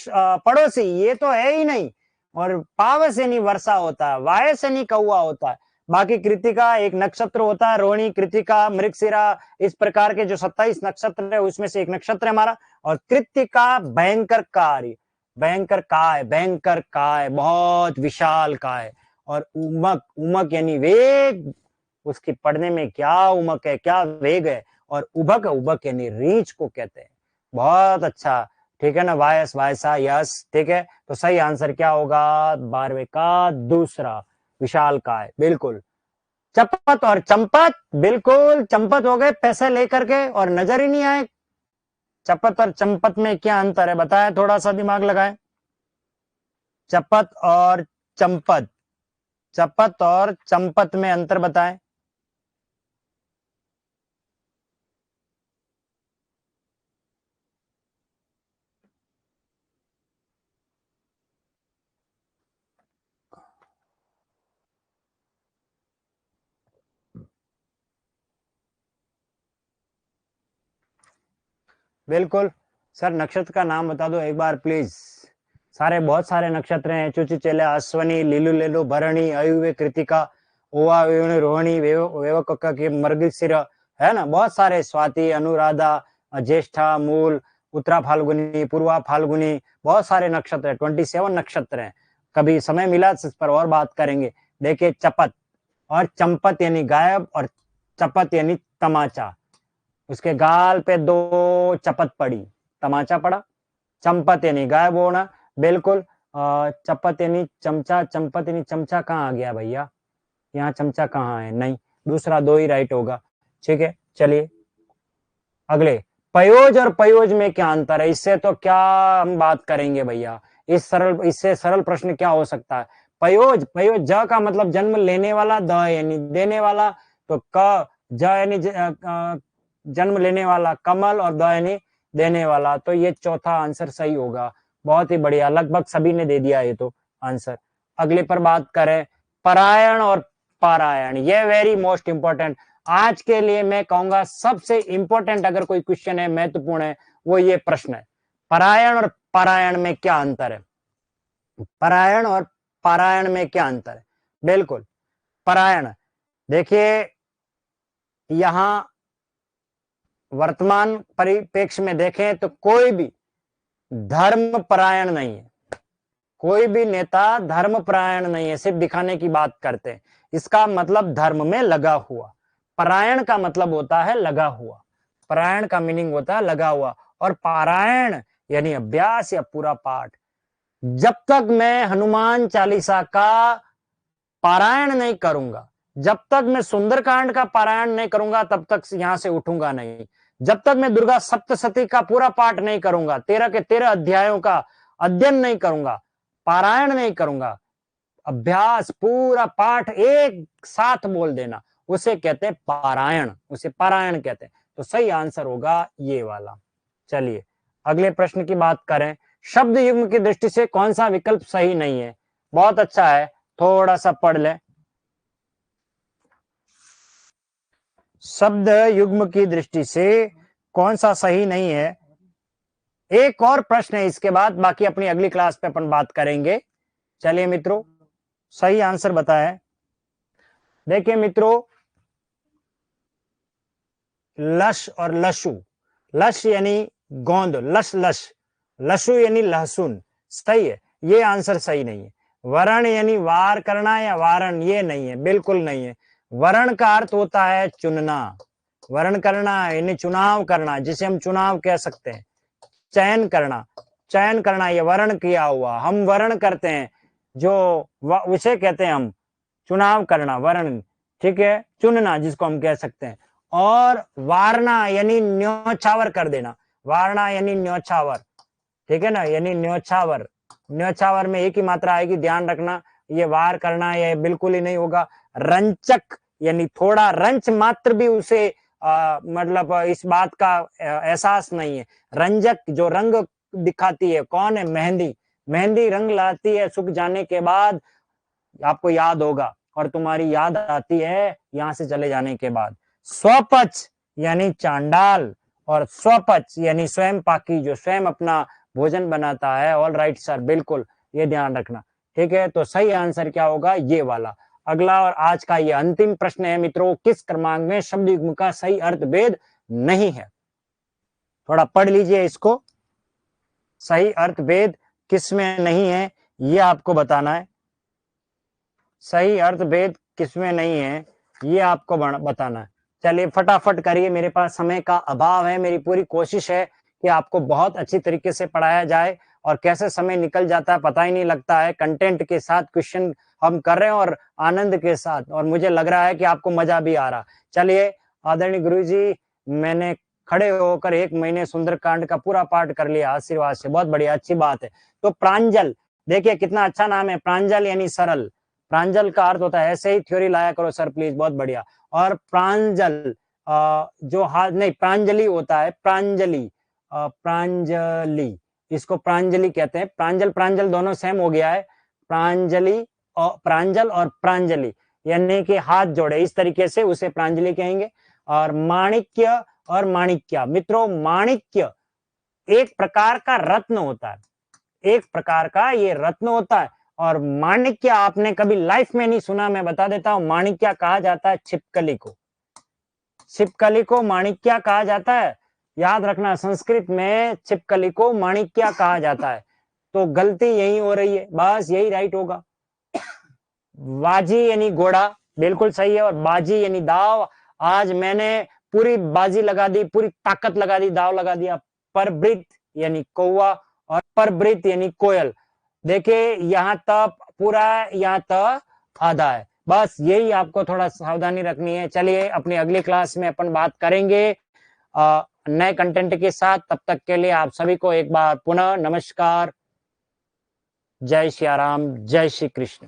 A: पड़ोसी, ये तो है ही नहीं। और पावस यानी वर्षा होता है, वायस यानी कौवा होता है। बाकी कृतिका एक नक्षत्र होता है, रोहिणी, कृतिका, मृगशिरा, इस प्रकार के जो 27 नक्षत्र है उसमें से एक नक्षत्र है हमारा। और कृतिका भयंकर काय, भयंकर काय, भयंकर काय, बहुत विशाल काय। और उमक, उमक यानी वेग, उसकी पढ़ने में क्या उमक है, क्या वेग है। और उबक, उबक यानी रीछ को कहते हैं। बहुत अच्छा, ठीक है ना, वायस वायसा, यस ठीक है। तो सही आंसर क्या होगा 12वें का दूसरा, विशाल काय, बिल्कुल। चपत और चंपत, बिल्कुल चंपत हो गए पैसे लेकर के और नजर ही नहीं आए। चपत और चंपत में क्या अंतर है बताएं, थोड़ा सा दिमाग लगाएं। चपत और चंपत, चपत और चंपत में अंतर बताएं। बिल्कुल सर, नक्षत्र का नाम बता दो एक बार प्लीज। सारे बहुत सारे नक्षत्र हैं, चुचि चेले, अश्वनी, लीलू लेलू, भरणी, अयुवे, कृतिका, ओवा वेवणी, रोहिणी, वेवक की मृगशिर, है ना, बहुत सारे, स्वाति, अनुराधा, ज्येष्ठा, मूल, उत्तरा फाल्गुनी, पूर्वा फाल्गुनी, बहुत सारे नक्षत्र है, 27 नक्षत्र हैं। कभी समय मिला तो इस पर और बात करेंगे। देखिए, चपत और चंपत यानी गायब, और चपत यानी तमाचा, उसके गाल पे 2 चपत पड़ी, तमाचा पड़ा। चंपत यानी गायब होना, बिल्कुल। चपत यानी चमचा, चंपत यानी चमचा कहाँ आ गया भैया, यहाँ चमचा कहाँ है, नहीं, दूसरा 2 ही राइट होगा, ठीक है। चलिए अगले, पयोज और पयोज में क्या अंतर है, इससे तो क्या हम बात करेंगे भैया। इससे सरल प्रश्न क्या हो सकता है? पयोज, पयोज ज का मतलब जन्म लेने वाला, द यानी देने वाला, तो क, ज यानी जन्म लेने वाला, कमल, और द यानी देने वाला, तो ये चौथा आंसर सही होगा। बहुत ही बढ़िया, लगभग सभी ने दे दिया ये तो आंसर। अगले पर बात करें, परायण और पारायण, ये वेरी मोस्ट इंपॉर्टेंट। आज के लिए मैं कहूंगा सबसे इंपॉर्टेंट अगर कोई क्वेश्चन है, महत्वपूर्ण है, वो ये प्रश्न है, परायण और पारायण में क्या अंतर है? परायण और पारायण में क्या अंतर है? बिल्कुल, परायण देखिए, यहां वर्तमान परिप्रेक्ष्य में देखें तो कोई भी धर्म परायण नहीं है, कोई भी नेता धर्म परायण नहीं है, सिर्फ दिखाने की बात करते हैं। इसका मतलब धर्म में लगा हुआ, परायण का मतलब होता है लगा हुआ, परायण का मीनिंग होता है लगा हुआ, और पारायण यानी अभ्यास या पूरा पाठ। जब तक मैं हनुमान चालीसा का पारायण नहीं करूंगा, जब तक मैं सुंदरकांड का पारायण नहीं करूंगा, तब तक यहां से उठूंगा नहीं। जब तक मैं दुर्गा सप्तशती का पूरा पाठ नहीं करूंगा, 13 के 13 अध्यायों का अध्ययन नहीं करूंगा, पारायण नहीं करूंगा, अभ्यास पूरा पाठ एक साथ बोल देना, उसे कहते हैं पारायण, उसे पारायण कहते हैं। तो सही आंसर होगा ये वाला। चलिए अगले प्रश्न की बात करें, शब्द युग्म की दृष्टि से कौन सा विकल्प सही नहीं है? बहुत अच्छा है, थोड़ा सा पढ़ लें। शब्द युग्म की दृष्टि से कौन सा सही नहीं है? एक और प्रश्न है इसके बाद, बाकी अपनी अगली क्लास पे अपन बात करेंगे। चलिए मित्रों, सही आंसर बताएं। देखिए मित्रों, लश और लशु, लश यानी गोंद, लश लश, लशु यानी लहसुन, सही है, ये आंसर सही नहीं है। वरण यानी वार करना या वारण, ये नहीं है, बिल्कुल नहीं है। वरण का अर्थ होता है चुनना, वरण करना यानी चुनाव करना, जिसे हम चुनाव कह सकते हैं, चयन करना, चयन करना, ये वर्ण किया हुआ, हम वर्ण करते हैं जो उसे कहते हैं हम चुनाव करना, वर्ण, ठीक है, चुनना जिसको हम कह सकते हैं। और वारना यानी न्योछावर कर देना, वारना यानी न्योछावर, ठीक है ना, यानी न्योछावर, न्योछावर में एक ही मात्रा आएगी, ध्यान रखना, ये वार करना ये बिल्कुल ही नहीं होगा। रंचक यानी थोड़ा रंच मात्र भी उसे मतलब इस बात का एहसास नहीं है। रंजक जो रंग दिखाती है, कौन है? मेहंदी, मेहंदी रंग लाती है सूख जाने के बाद, आपको याद होगा, और तुम्हारी याद आती है यहां से चले जाने के बाद। स्वपच यानी चांडाल, और स्वपच यानी स्वयं पाकी, जो स्वयं अपना भोजन बनाता है। ऑल राइट सर, बिल्कुल, ये ध्यान रखना, ठीक है। तो सही आंसर क्या होगा? ये वाला। अगला और आज का ये अंतिम प्रश्न है मित्रों, किस क्रमांक में शब्द युग्म का सही अर्थ भेद नहीं है? थोड़ा पढ़ लीजिए इसको, सही अर्थ भेद किसमें नहीं है, ये आपको बताना है। सही अर्थ भेद किसमें नहीं है, ये आपको बताना है। चलिए फटाफट करिए, मेरे पास समय का अभाव है। मेरी पूरी कोशिश है कि आपको बहुत अच्छी तरीके से पढ़ाया जाए, और कैसे समय निकल जाता है पता ही नहीं लगता है। कंटेंट के साथ क्वेश्चन हम कर रहे हैं और आनंद के साथ, और मुझे लग रहा है कि आपको मजा भी आ रहा। चलिए आदरणीय गुरुजी, मैंने खड़े होकर 1 महीने सुंदरकांड का पूरा पाठ कर लिया आशीर्वाद से, बहुत बढ़िया, अच्छी बात है। तो प्रांजल, देखिए कितना अच्छा नाम है, प्रांजल यानी सरल, प्रांजल का अर्थ होता है, ऐसे ही थ्योरी लाया करो सर प्लीज, बहुत बढ़िया। और प्रांजल जो हाथ नहीं, प्रांजलि होता है, प्रांजलि, प्रांजलि, इसको प्रांजलि कहते हैं। प्रांजल प्रांजल दोनों सेम हो गया है, प्रांजलि और प्रांजल और प्रांजलि यानी कि हाथ जोड़े, इस तरीके से उसे प्रांजलि कहेंगे। और माणिक्य और माणिक्या, मित्रों माणिक्य एक प्रकार का रत्न होता है, एक प्रकार का ये रत्न होता है। और माणिक्य आपने कभी लाइफ में नहीं सुना, मैं बता देता हूं, माणिक्य कहा जाता है छिपकली को, छिपकली को माणिक्य कहा जाता है। याद रखना, संस्कृत में छिपकली को माणिक्य कहा जाता है। तो गलती यही हो रही है, बस यही राइट होगा। बाजी यानी घोड़ा, बिल्कुल सही है, और बाजी यानी दाव। आज मैंने पूरी बाजी लगा दी, पूरी ताकत लगा दी, दाव लगा दिया। परब्रित यानी कौवा, और परब्रित यानी कोयल। देखिए यहाँ तक पूरा, यहाँ तक आधा है, बस यही आपको थोड़ा सावधानी रखनी है। चलिए अपनी अगली क्लास में अपन बात करेंगे नए कंटेंट के साथ। तब तक के लिए आप सभी को एक बार पुनः नमस्कार, जय श्री राम, जय श्री कृष्ण।